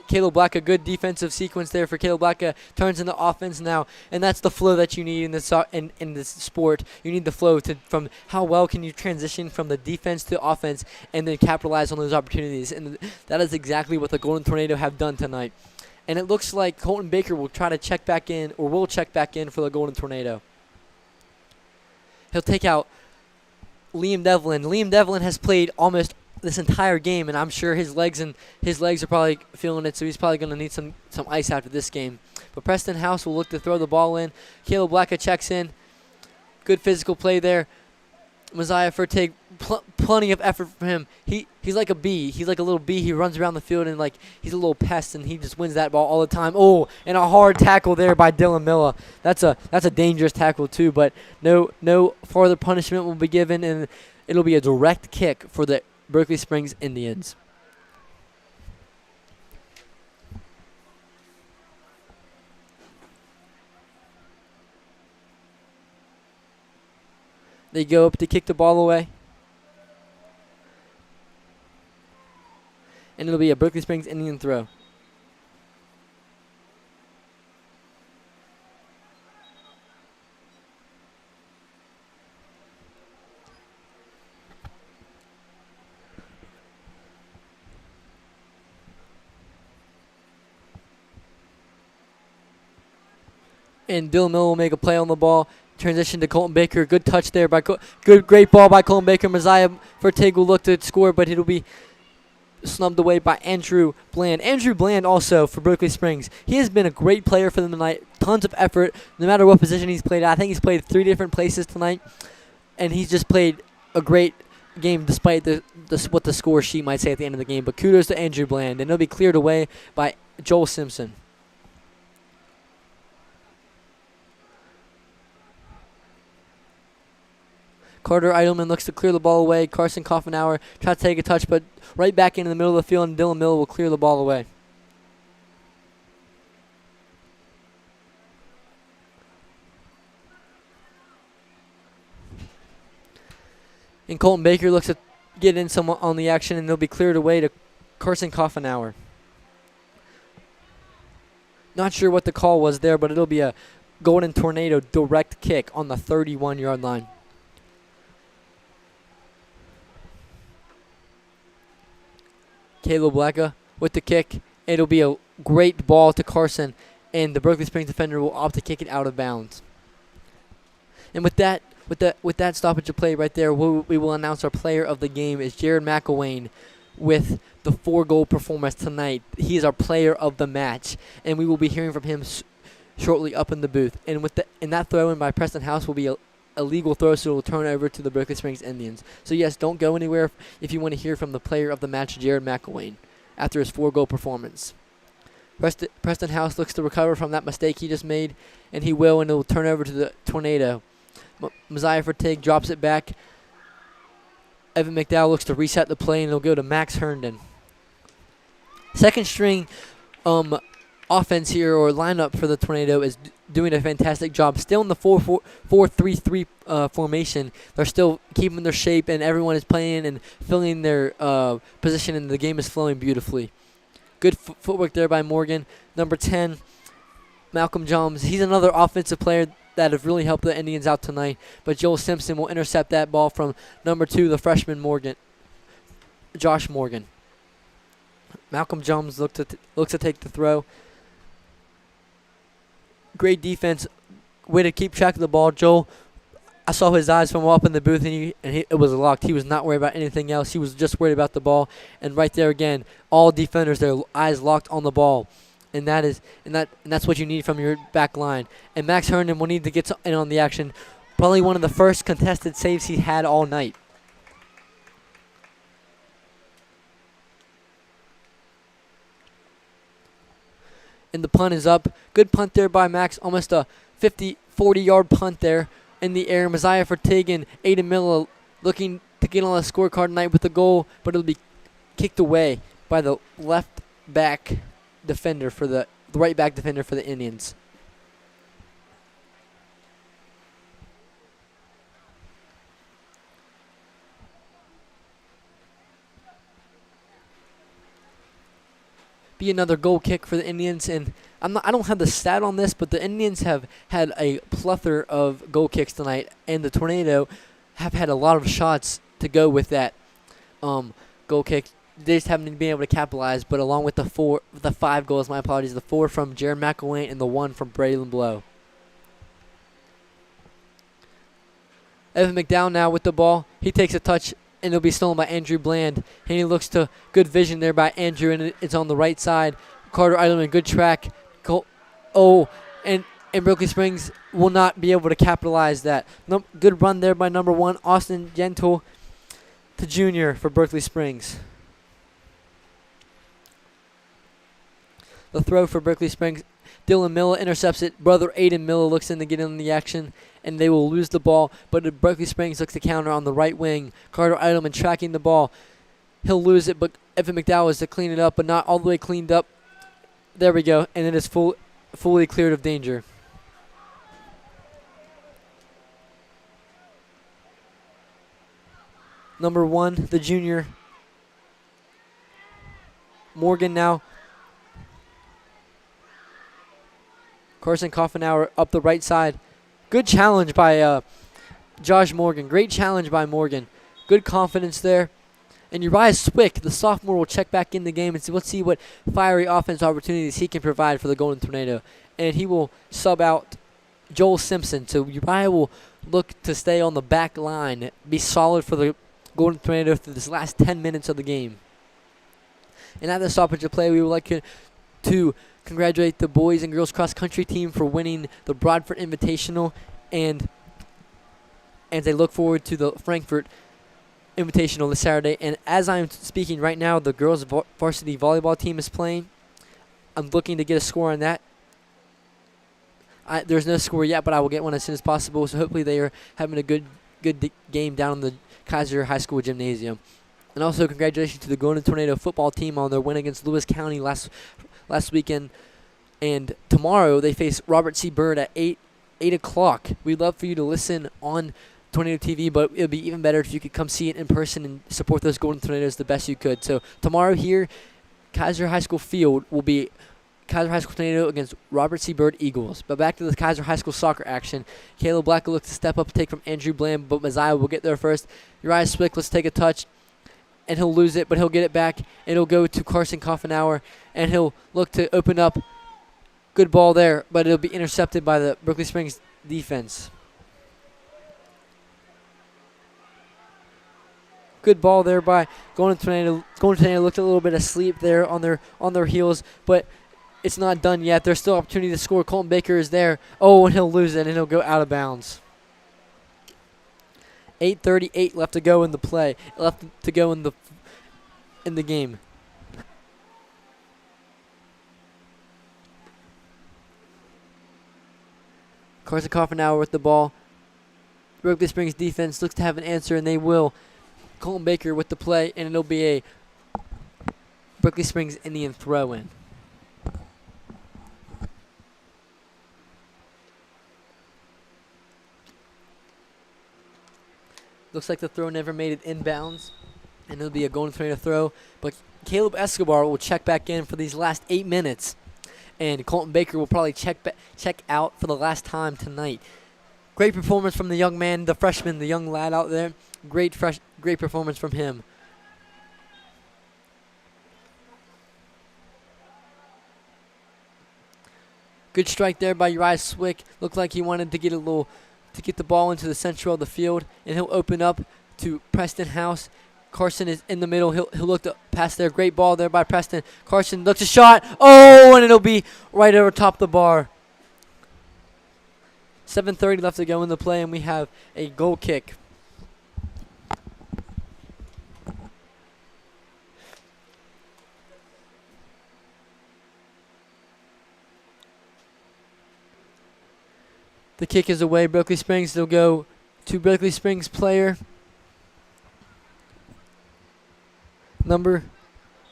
Caleb Black, a good defensive sequence there for Caleb Black, turns into offense now, and that's the flow that you need in this sport. You need the flow from how well can you transition from the defense to offense and then capitalize on those opportunities, and that is exactly what the Golden Tornado have done tonight. And it looks like Colton Baker will try to check back in, or will check back in for the Golden Tornado. He'll take out Liam Devlin. Liam Devlin has played almost this entire game, and I'm sure his legs are probably feeling it, so he's probably going to need some ice after this game. But Preston House will look to throw the ball in. Caleb Blacka checks in. Good physical play there. Mosiah Furtig, plenty of effort from him. He's like a bee. He's like a little bee. He runs around the field and he's a little pest, and he just wins that ball all the time. Oh, and a hard tackle there by Dylan Miller. That's a dangerous tackle too, but no further punishment will be given, and it'll be a direct kick for the Berkeley Springs Indians. They go up to kick the ball away. And it'll be a Berkeley Springs Indian throw. And Dylan Miller will make a play on the ball. Transition to Colton Baker. Good touch there by great ball by Colton Baker. Mosiah Furtig will look to score, but it'll be snubbed away by Andrew Bland. Andrew Bland also for Berkeley Springs. He has been a great player for them tonight. Tons of effort, no matter what position he's played at. I think he's played 3 different places tonight, and he's just played a great game despite what the score sheet might say at the end of the game. But kudos to Andrew Bland, and it'll be cleared away by Joel Simpson. Carter Eidelman looks to clear the ball away. Carson Coffenauer tries to take a touch, but right back into the middle of the field, and Dylan Miller will clear the ball away. And Colton Baker looks to get in some on the action, and they'll be cleared away to Carson Coffenauer. Not sure what the call was there, but it'll be a Golden Tornado direct kick on the 31-yard line. Caleb Blacka with the kick. It'll be a great ball to Carson, and the Berkeley Springs defender will opt to kick it out of bounds. And with that stoppage of play right there, we will announce our player of the game is Jared McElwain with the 4-goal performance tonight. He is our player of the match, and we will be hearing from him shortly up in the booth. And that throw in by Preston House will be a legal throw, so it will turn over to the Berkeley Springs Indians. So yes, don't go anywhere if you want to hear from the player of the match, Jared McElwain, after his 4-goal performance. Preston House looks to recover from that mistake he just made, and he will, and it will turn over to the Tornado. Mosiah Furtig drops it back. Evan McDowell looks to reset the play, and it'll go to Max Herndon. Second string offense here, or lineup for the Tornado, is doing a fantastic job. Still in the 4-4-3 formation. They're still keeping their shape, and everyone is playing and filling their position, and the game is flowing beautifully. Good footwork there by Morgan. Number 10, Malcolm Jones. He's another offensive player that have really helped the Indians out tonight, but Joel Simpson will intercept that ball from number 2, the freshman Josh Morgan. Malcolm Jones looks to take the throw. Great defense, way to keep track of the ball. Joel, I saw his eyes from up in the booth, and it was locked. He was not worried about anything else. He was just worried about the ball. And right there again, all defenders, their eyes locked on the ball, and that's what you need from your back line. And Max Herndon will need to get in on the action. Probably one of the first contested saves he had all night. And the punt is up. Good punt there by Max. Almost a 40-yard punt there in the air. Mosiah Furtig and Aiden Miller looking to get on the scorecard tonight with the goal, but it'll be kicked away by the left back, defender for the right back defender for the Indians. Be another goal kick for the Indians, and I don't have the stat on this, but the Indians have had a plethora of goal kicks tonight, and the Tornado have had a lot of shots to go with that goal kick. They just haven't been able to capitalize, but along with the 5 goals, my apologies, the 4 from Jared McElwain and the 1 from Braylon Blow. Evan McDowell now with the ball. He takes a touch, and it'll be stolen by Andrew Bland. And he looks to good vision there by Andrew, and it's on the right side. Carter Eidelman, good track. And Berkeley Springs will not be able to capitalize that. Good run there by number 1, Austin Gentle to junior for Berkeley Springs. The throw for Berkeley Springs. Dylan Miller intercepts it. Brother Aiden Miller looks in to get in the action, and they will lose the ball. But Berkeley Springs looks to counter on the right wing. Carter Eidelman tracking the ball. He'll lose it, but Evan McDowell is to clean it up, but not all the way cleaned up. There we go, and it is fully cleared of danger. Number 1, the junior. Morgan now. Carson Coffenauer up the right side. Good challenge by Josh Morgan. Great challenge by Morgan. Good confidence there. And Uriah Swick, the sophomore, will check back in the game and let's see what fiery offense opportunities he can provide for the Golden Tornado. And he will sub out Joel Simpson. So Uriah will look to stay on the back line, be solid for the Golden Tornado through this last 10 minutes of the game. And at the stoppage of play, we would like to congratulate the boys and girls cross country team for winning the Broadford Invitational, and they look forward to the Frankfurt Invitational this Saturday. And as I'm speaking right now, the girls varsity volleyball team is playing. I'm looking to get a score on that. There's no score yet, but I will get one as soon as possible. So hopefully they are having a good game down in the Kaiser High School gymnasium. And also congratulations to the Golden Tornado football team on their win against Lewis County last weekend. And tomorrow they face Robert C. Byrd at 8 o'clock. We'd love for you to listen on Tornado TV, but it would be even better if you could come see it in person and support those Golden Tornadoes the best you could. So tomorrow here, Kaiser High School field will be Kaiser High School Tornado against Robert C. Byrd Eagles. But back to the Kaiser High School soccer action. Caleb Black will look to step up, take from Andrew Bland, but Messiah will get there first. Uriah Swick, let's take a touch, and he'll lose it, but he'll get it back, and it'll go to Carson Coffenauer, and he'll look to open up. Good ball there, but it'll be intercepted by the Berkeley Springs defense. Good ball there by Golden Tornado. Golden Tornado looked a little bit asleep there on their heels, but it's not done yet. There's still opportunity to score. Colton Baker is there. Oh, and he'll lose it, and he'll go out of bounds. 8:38 left to go in the play. Left to go in the game. Carson Coffenauer with the ball. Berkeley Springs defense looks to have an answer, and they will. Colton Baker with the play, and it'll be a Berkeley Springs Indian throw-in. Looks like the throw never made it inbounds, and it'll be a Golden Tornado throw. But Caleb Escobar will check back in for these last 8 minutes, and Colton Baker will probably check out for the last time tonight. Great performance from the young man, the freshman, the young lad out there. Great performance from him. Good strike there by Uriah Swick. Looked like he wanted to get the ball into the center of the field, and he'll open up to Preston House. Carson is in the middle. He'll look to pass there. Great ball there by Preston. Carson looks a shot. Oh, and it'll be right over top the bar. 7:30 left to go in the play, and we have a goal kick. The kick is away. Berkeley Springs, they'll go to Berkeley Springs player number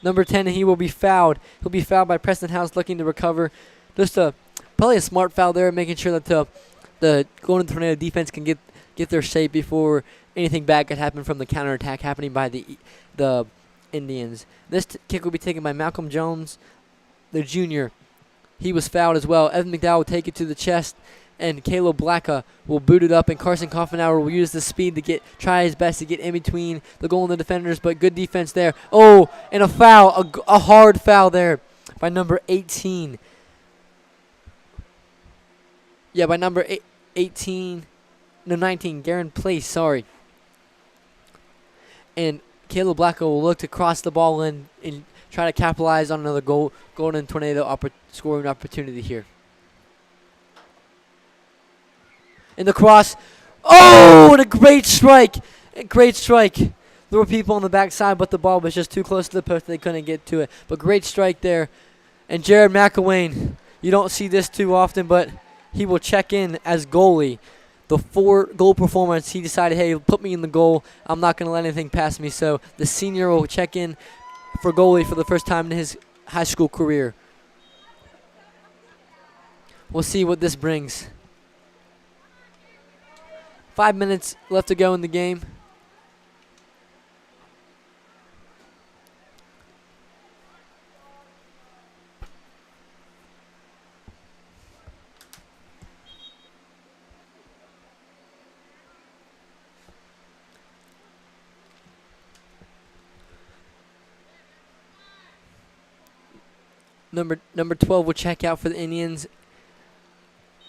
number 10, and he will be fouled. He'll be fouled by Preston House, looking to recover. Just probably a smart foul there, making sure that the Golden Tornado defense can get their shape before anything bad could happen from the counterattack happening by the Indians. This kick will be taken by Malcolm Jones, the junior. He was fouled as well. Evan McDowell will take it to the chest, and Caleb Blacka will boot it up, and Carson Coffenauer will use the speed to try his best to get in between the goal and the defenders, but good defense there. Oh, and a foul, a hard foul there by number 18. Yeah, by number 19, Garen Place, sorry. And Caleb Blacko will look to cross the ball in and try to capitalize on another Golden Tornado scoring opportunity here. And the cross. Oh, and a great strike. A great strike. There were people on the backside, but the ball was just too close to the post. They couldn't get to it. But great strike there. And Jared McElwain, you don't see this too often, but he will check in as goalie. The 4-goal performance, he decided, hey, put me in the goal. I'm not going to let anything pass me. So the senior will check in for goalie for the first time in his high school career. We'll see what this brings. 5 minutes left to go in the game. Number 12 will check out for the Indians,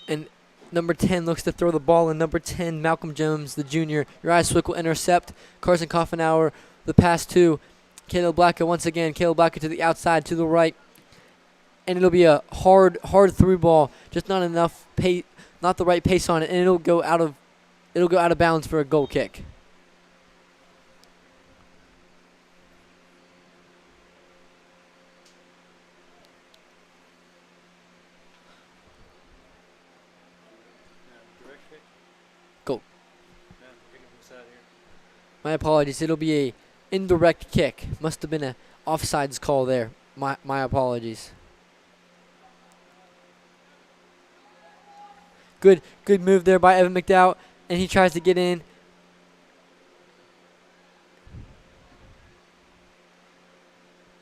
and number 10 looks to throw the ball, and number 10, Malcolm Jones, the junior. Uriah Swick will intercept. Carson Coffenauer, the pass to Caleb Blacka once again. Caleb Blacka to the outside, to the right, and it'll be a hard through ball, just not enough pace, not the right pace on it, and it'll go out of bounds for a goal kick. My apologies. It'll be a indirect kick. Must have been a offsides call there. My apologies. Good move there by Evan McDowell, and he tries to get in.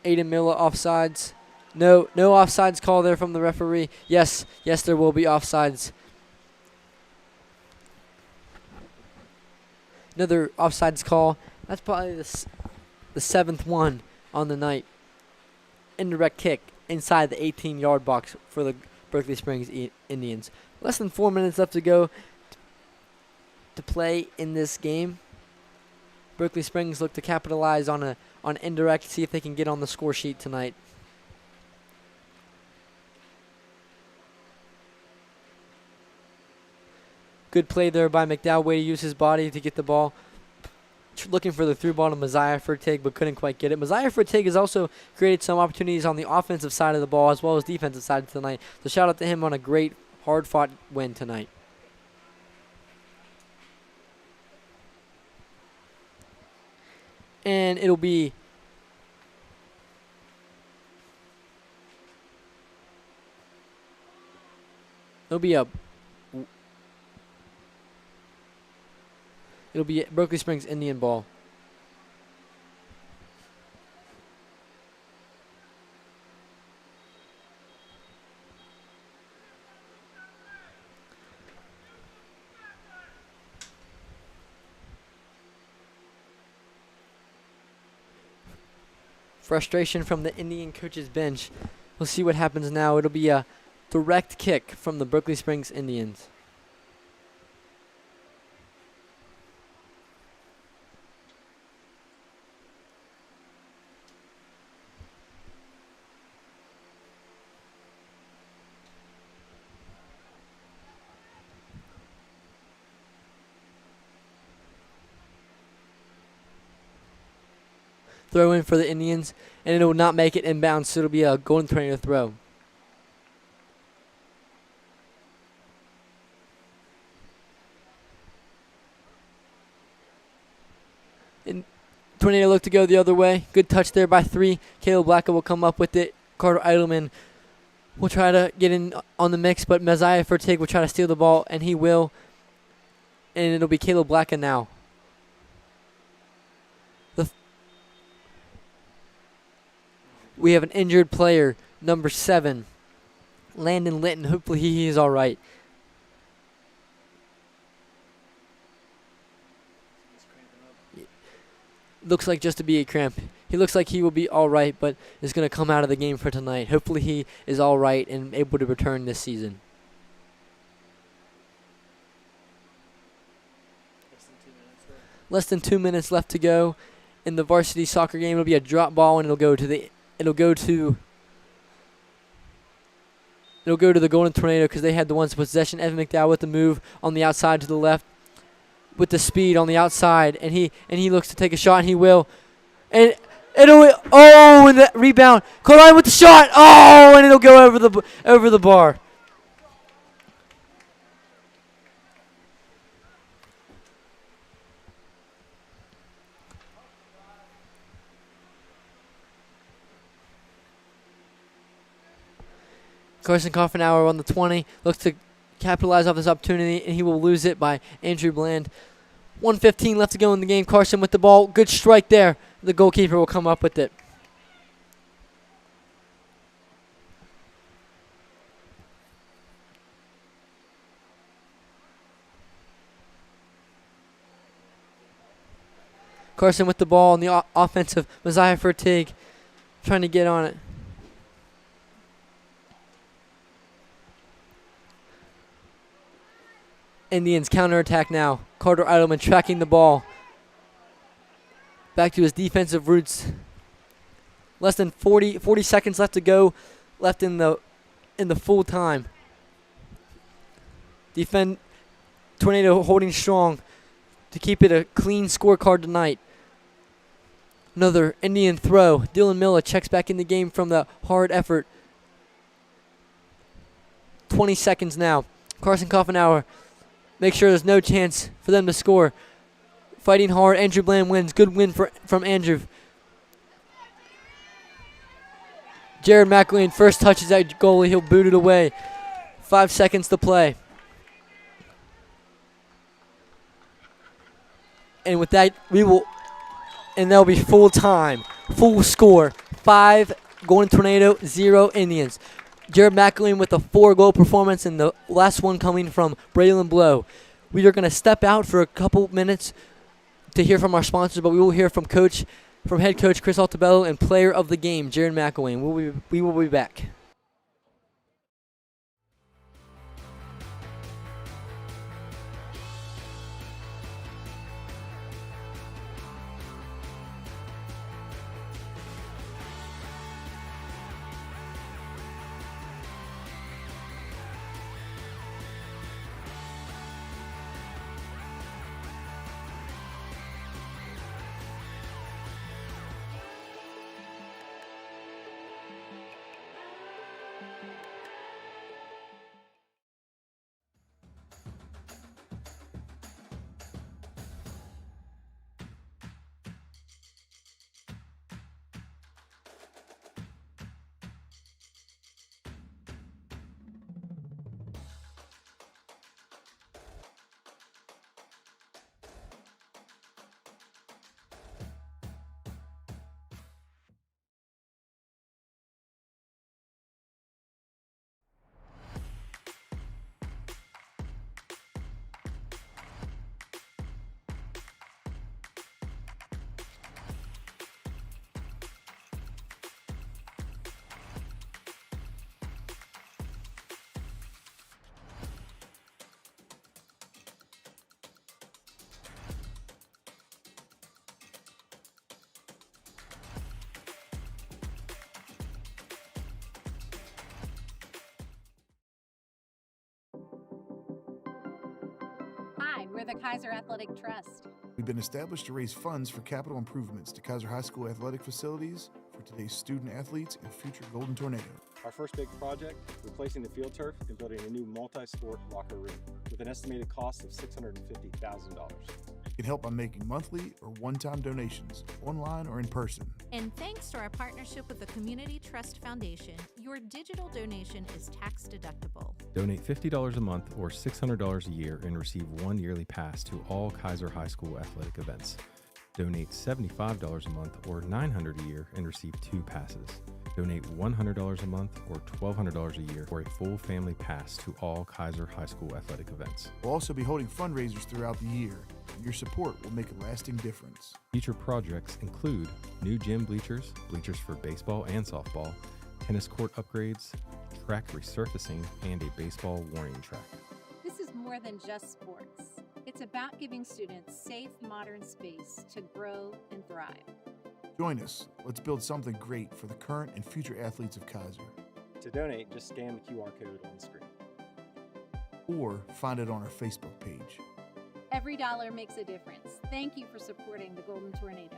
Aiden Miller offsides. No offsides call there from the referee. Yes, there will be offsides. Another offsides call. That's probably the 7th one on the night. Indirect kick inside the 18-yard box for the Berkeley Springs Indians. Less than 4 minutes left to go to play in this game. Berkeley Springs look to capitalize on indirect, see if they can get on the score sheet tonight. Good play there by McDowell. Way to use his body to get the ball. Looking for the through ball to Messiah Fertig, but couldn't quite get it. Messiah Fertig has also created some opportunities on the offensive side of the ball as well as defensive side tonight. So shout out to him on a great, hard-fought win tonight. And it'll be Berkeley Springs Indian ball. Frustration from the Indian coach's bench. We'll see what happens now. It'll be a direct kick from the Berkeley Springs Indians. Throw in for the Indians, and it will not make it inbounds, so it'll be a Golden Tornado throw. And Tornado look to go the other way. Good touch there by 3. Caleb Blacka will come up with it. Carter Eidelman will try to get in on the mix, but Messiah Fertig will try to steal the ball, and he will. And it'll be Caleb Blacka now. We have an injured player, number 7, Landon Litton. Hopefully he is all right. Looks like just to be a cramp. He looks like he will be all right, but is going to come out of the game for tonight. Hopefully he is all right and able to return this season. Less than 2 minutes left to go in the varsity soccer game. It'll be a drop ball, and it'll go to the Golden Tornado because they had the ones possession. Evan McDowell with the move on the outside to the left with the speed on the outside, and he looks to take a shot, and he will. And and the rebound. Colin with the shot. Oh, and it'll go over the bar. Carson Coffenauer on the 20 looks to capitalize off this opportunity, and he will lose it by Andrew Bland. 1:15 left to go in the game. Carson with the ball. Good strike there. The goalkeeper will come up with it. Carson with the ball on the offensive. Messiah Fertig trying to get on it. Indians counterattack now. Carter Eidelman tracking the ball. Back to his defensive roots. Less than 40 seconds left to go. Left in the full time. Tornado holding strong to keep it a clean scorecard tonight. Another Indian throw. Dylan Miller checks back in the game from the hard effort. 20 seconds now. Carson Coffenauer. Make sure there's no chance for them to score. Fighting hard. Andrew Bland wins. Good win from Andrew. Jared McElwain first touches that goalie. He'll boot it away. 5 seconds to play. And with that, that'll be full time. Full score. 5 Golden Tornado, 0 Indians. Jared McElwain with a 4-goal performance, and the last one coming from Braylon Blow. We are going to step out for a couple minutes to hear from our sponsors, but we will hear from head coach Chris Altabello and player of the game, Jared McElwain. We will be back. Hi, we're the Kaiser Athletic Trust. We've been established to raise funds for capital improvements to Kaiser High School athletic facilities for today's student athletes and future Golden Tornado. Our first big project, replacing the field turf and building a new multi-sport locker room with an estimated cost of $650,000. You can help by making monthly or one-time donations, online or in person. And thanks to our partnership with the Community Trust Foundation, your digital donation is tax deductible. Donate $50 a month or $600 a year and receive one yearly pass to all Kaiser High School athletic events. Donate $75 a month or $900 a year and receive 2 passes. Donate $100 a month or $1,200 a year for a full family pass to all Kaiser High School athletic events. We'll also be holding fundraisers throughout the year, and your support will make a lasting difference. Future projects include new gym bleachers, bleachers for baseball and softball, tennis court upgrades, track resurfacing, and a baseball warning track. This is more than just sports. It's about giving students safe, modern space to grow and thrive. Join us. Let's build something great for the current and future athletes of Kaiser. To donate, just scan the QR code on the screen. Or find it on our Facebook page. Every dollar makes a difference. Thank you for supporting the Golden Tornado.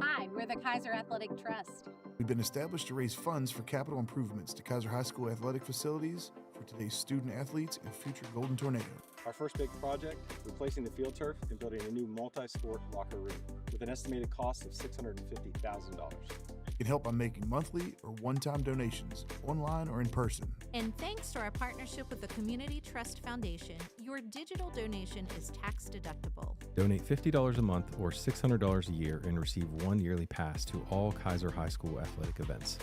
Hi, we're the Kaiser Athletic Trust. We've been established to raise funds for capital improvements to Kaiser High School athletic facilities for today's student athletes and future Golden Tornado. Our first big project, replacing the field turf and building a new multi-sport locker room with an estimated cost of $650,000. You can help by making monthly or one-time donations, online or in person. And thanks to our partnership with the Community Trust Foundation, your digital donation is tax deductible. Donate $50 a month or $600 a year and receive one yearly pass to all Kaiser High School athletic events.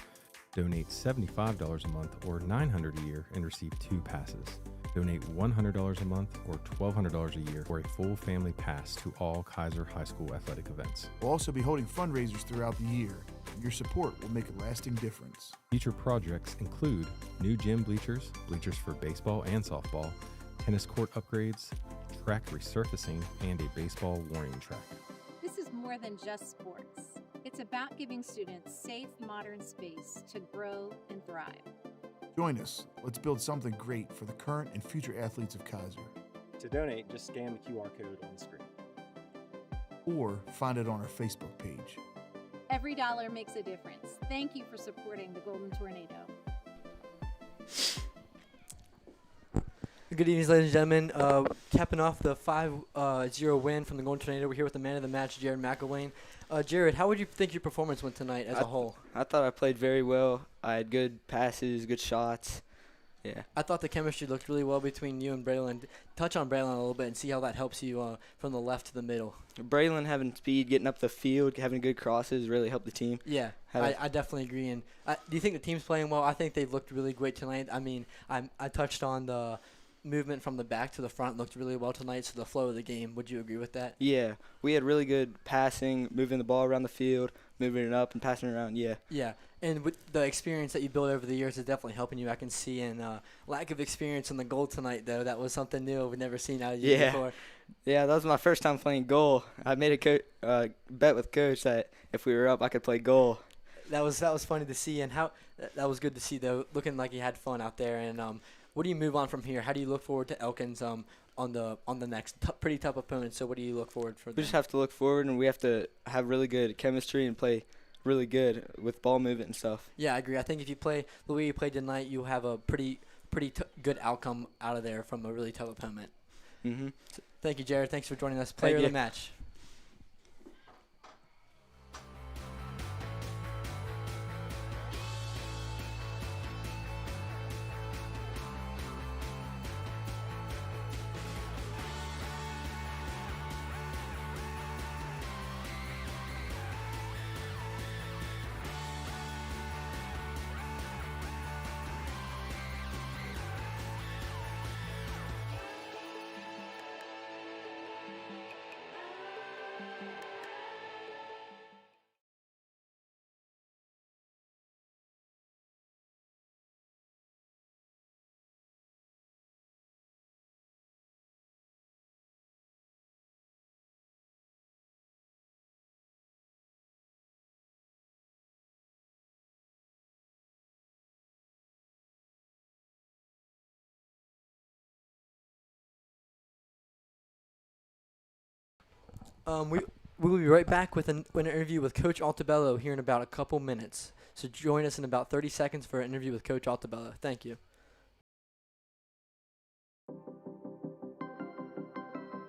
Donate $75 a month or $900 a year and receive 2 passes. Donate $100 a month or $1,200 a year for a full family pass to all Kaiser High School athletic events. We'll also be holding fundraisers throughout the year, and your support will make a lasting difference. Future projects include new gym bleachers, bleachers for baseball and softball, tennis court upgrades, track resurfacing, and a baseball warning track. This is more than just sports. It's about giving students safe, modern space to grow and thrive. Join us. Let's build something great for the current and future athletes of Kaiser. To donate, just scan the QR code on the screen. Or find it on our Facebook page. Every dollar makes a difference. Thank you for supporting the Golden Tornado. Good evening, ladies and gentlemen. Capping off the 5-0 win from the Golden Tornado, we're here with the man of the match, Jared McElwain. Jared, how would you think your performance went tonight as a whole? I thought I played very well. I had good passes, good shots. Yeah. I thought the chemistry looked really well between you and Braylon. Touch on Braylon a little bit and see how that helps you from the left to the middle. Braylon having speed, getting up the field, having good crosses really helped the team. Yeah, I definitely agree. And do you think the team's playing well? I think they've looked really great tonight. I mean, I touched on the movement from the back to the front looked really well tonight, so the flow of the game, would you agree with that? Yeah, we had really good passing, moving the ball around the field, moving it up and passing it around, yeah. Yeah, and with the experience that you built over the years is definitely helping you, I can see. And lack of experience in the goal tonight, though, that was something new we've never seen out of you before. Yeah, that was my first time playing goal. I made a bet with Coach that if we were up, I could play goal. That was funny to see, and that was good to see, though, looking like you had fun out there. And what do you move on from here? How do you look forward to Elkins on the next pretty tough opponent? So what do you look forward for? We just have to look forward, and we have to have really good chemistry and play really good with ball movement and stuff. Yeah, I agree. I think if you play the way you played tonight, you have a pretty good outcome out of there from a really tough opponent. Mm-hmm. So, thank you, Jared. Thanks for joining us. Player of the match. We will be right back with an interview with Coach Altabello here in about a couple minutes. So join us in about 30 seconds for an interview with Coach Altabello. Thank you.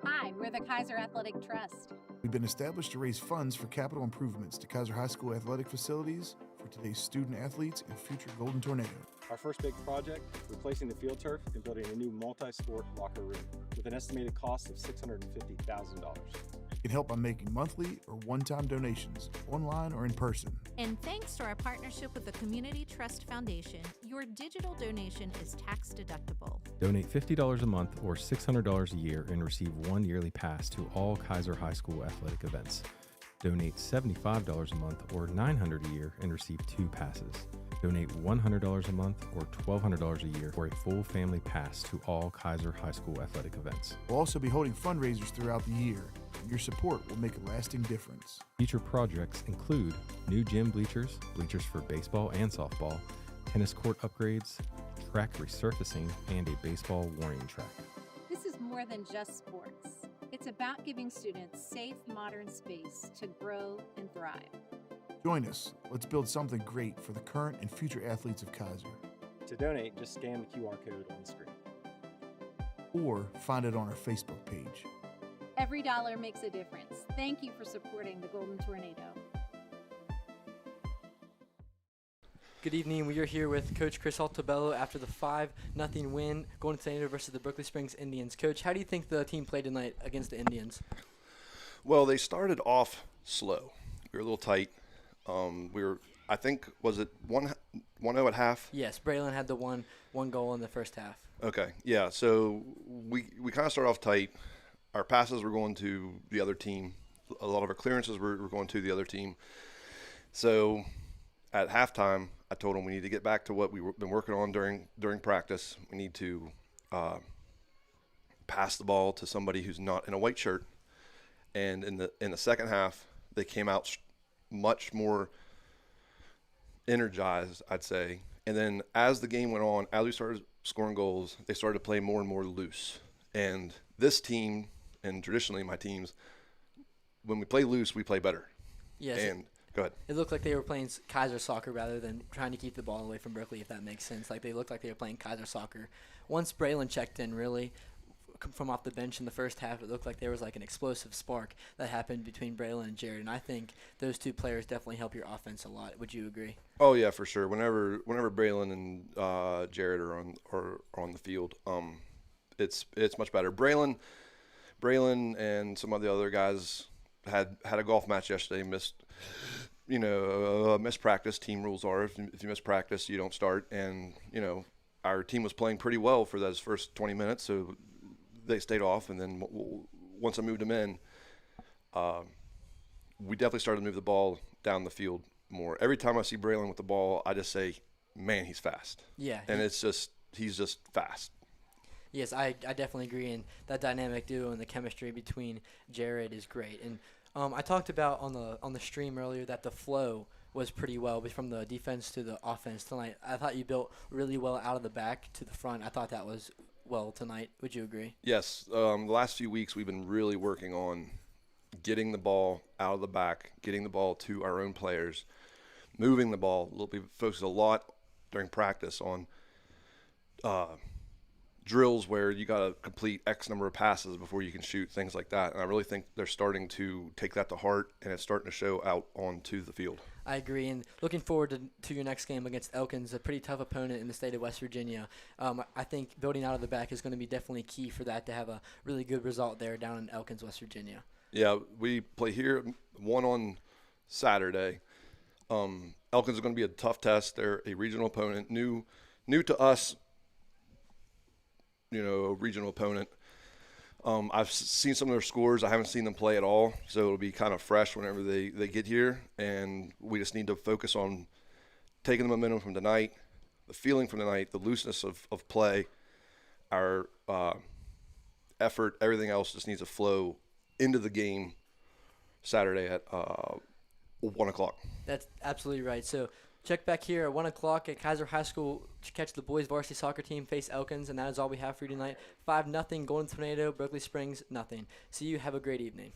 Hi, we're the Kaiser Athletic Trust. We've been established to raise funds for capital improvements to Kaiser High School athletic facilities for today's student athletes and future Golden Tornado. Our first big project, replacing the field turf and building a new multi-sport locker room with an estimated cost of $650,000. You can help by making monthly or one-time donations, online or in person. And thanks to our partnership with the Community Trust Foundation, your digital donation is tax deductible. Donate $50 a month or $600 a year and receive one yearly pass to all Kaiser High School athletic events. Donate $75 a month or $900 a year and receive 2 passes. Donate $100 a month or $1,200 a year for a full family pass to all Kaiser High School athletic events. We'll also be holding fundraisers throughout the year. Your support will make a lasting difference. Future projects include new gym bleachers, bleachers for baseball and softball, tennis court upgrades, track resurfacing, and a baseball warning track. This is more than just sports. It's about giving students safe, modern space to grow and thrive. Join us. Let's build something great for the current and future athletes of Kaiser. To donate, just scan the QR code on the screen. Or find it on our Facebook page. Every dollar makes a difference. Thank you for supporting the Golden Tornado. Good evening. We are here with Coach Chris Altabello after the 5-0 win, Golden Tornado versus the Berkeley Springs Indians. Coach, how do you think the team played tonight against the Indians? Well, they started off slow. We were a little tight. I think, was it 1-0 at half? Yes, Braylon had the one goal in the first half. Okay, yeah. So we kind of started off tight. Our passes were going to the other team. A lot of our clearances were going to the other team. So at halftime, I told them we need to get back to what we've been working on during practice. We need to pass the ball to somebody who's not in a white shirt. And in the second half, they came out much more energized, I'd say. And then as the game went on, as we started scoring goals, they started to play more and more loose. And this team, and traditionally my teams, when we play loose, we play better. Yes. And go ahead. It looked like they were playing Kaiser soccer rather than trying to keep the ball away from Berkeley, if that makes sense. Like they looked like they were playing Kaiser soccer. Once Braylon checked in, really, from off the bench in the first half, it looked like there was like an explosive spark that happened between Braylon and Jared. And I think those two players definitely help your offense a lot. Would you agree? Oh yeah, for sure. Whenever Braylon and Jared are on the field, it's much better. Braylon and some of the other guys had a golf match yesterday. Missed practice. Team rules are if you miss practice, you don't start. And our team was playing pretty well for those first 20 minutes, so they stayed off. And then once I moved them in, we definitely started to move the ball down the field more. Every time I see Braylon with the ball, I just say, man, he's fast. Yeah. And he's just fast. Yes, I definitely agree. And that dynamic duo and the chemistry between Jared is great. And I talked about on the stream earlier that the flow was pretty well from the defense to the offense tonight. I thought you built really well out of the back to the front. I thought that was well tonight. Would you agree? Yes. The last few weeks we've been really working on getting the ball out of the back, getting the ball to our own players, moving the ball. We focused a lot during practice on drills where you got to complete X number of passes before you can shoot, things like that. And I really think they're starting to take that to heart, and it's starting to show out onto the field. I agree, and looking forward to your next game against Elkins, a pretty tough opponent in the state of West Virginia. I think building out of the back is going to be definitely key for that to have a really good result there down in Elkins, West Virginia. Yeah, we play here, one on Saturday. Elkins is going to be a tough test. They're a regional opponent, new to us, a regional opponent. I've seen some of their scores. I haven't seen them play at all, so it'll be kind of fresh whenever they get here. And we just need to focus on taking the momentum from tonight, the feeling from tonight, the looseness of play, our effort, everything else just needs to flow into the game Saturday at 1 o'clock. That's absolutely right. So check back here at 1 o'clock at Kaiser High School to catch the boys varsity soccer team face Elkins, and that is all we have for you tonight. 5-0 Golden Tornado, Berkeley Springs, nothing. See you. Have a great evening.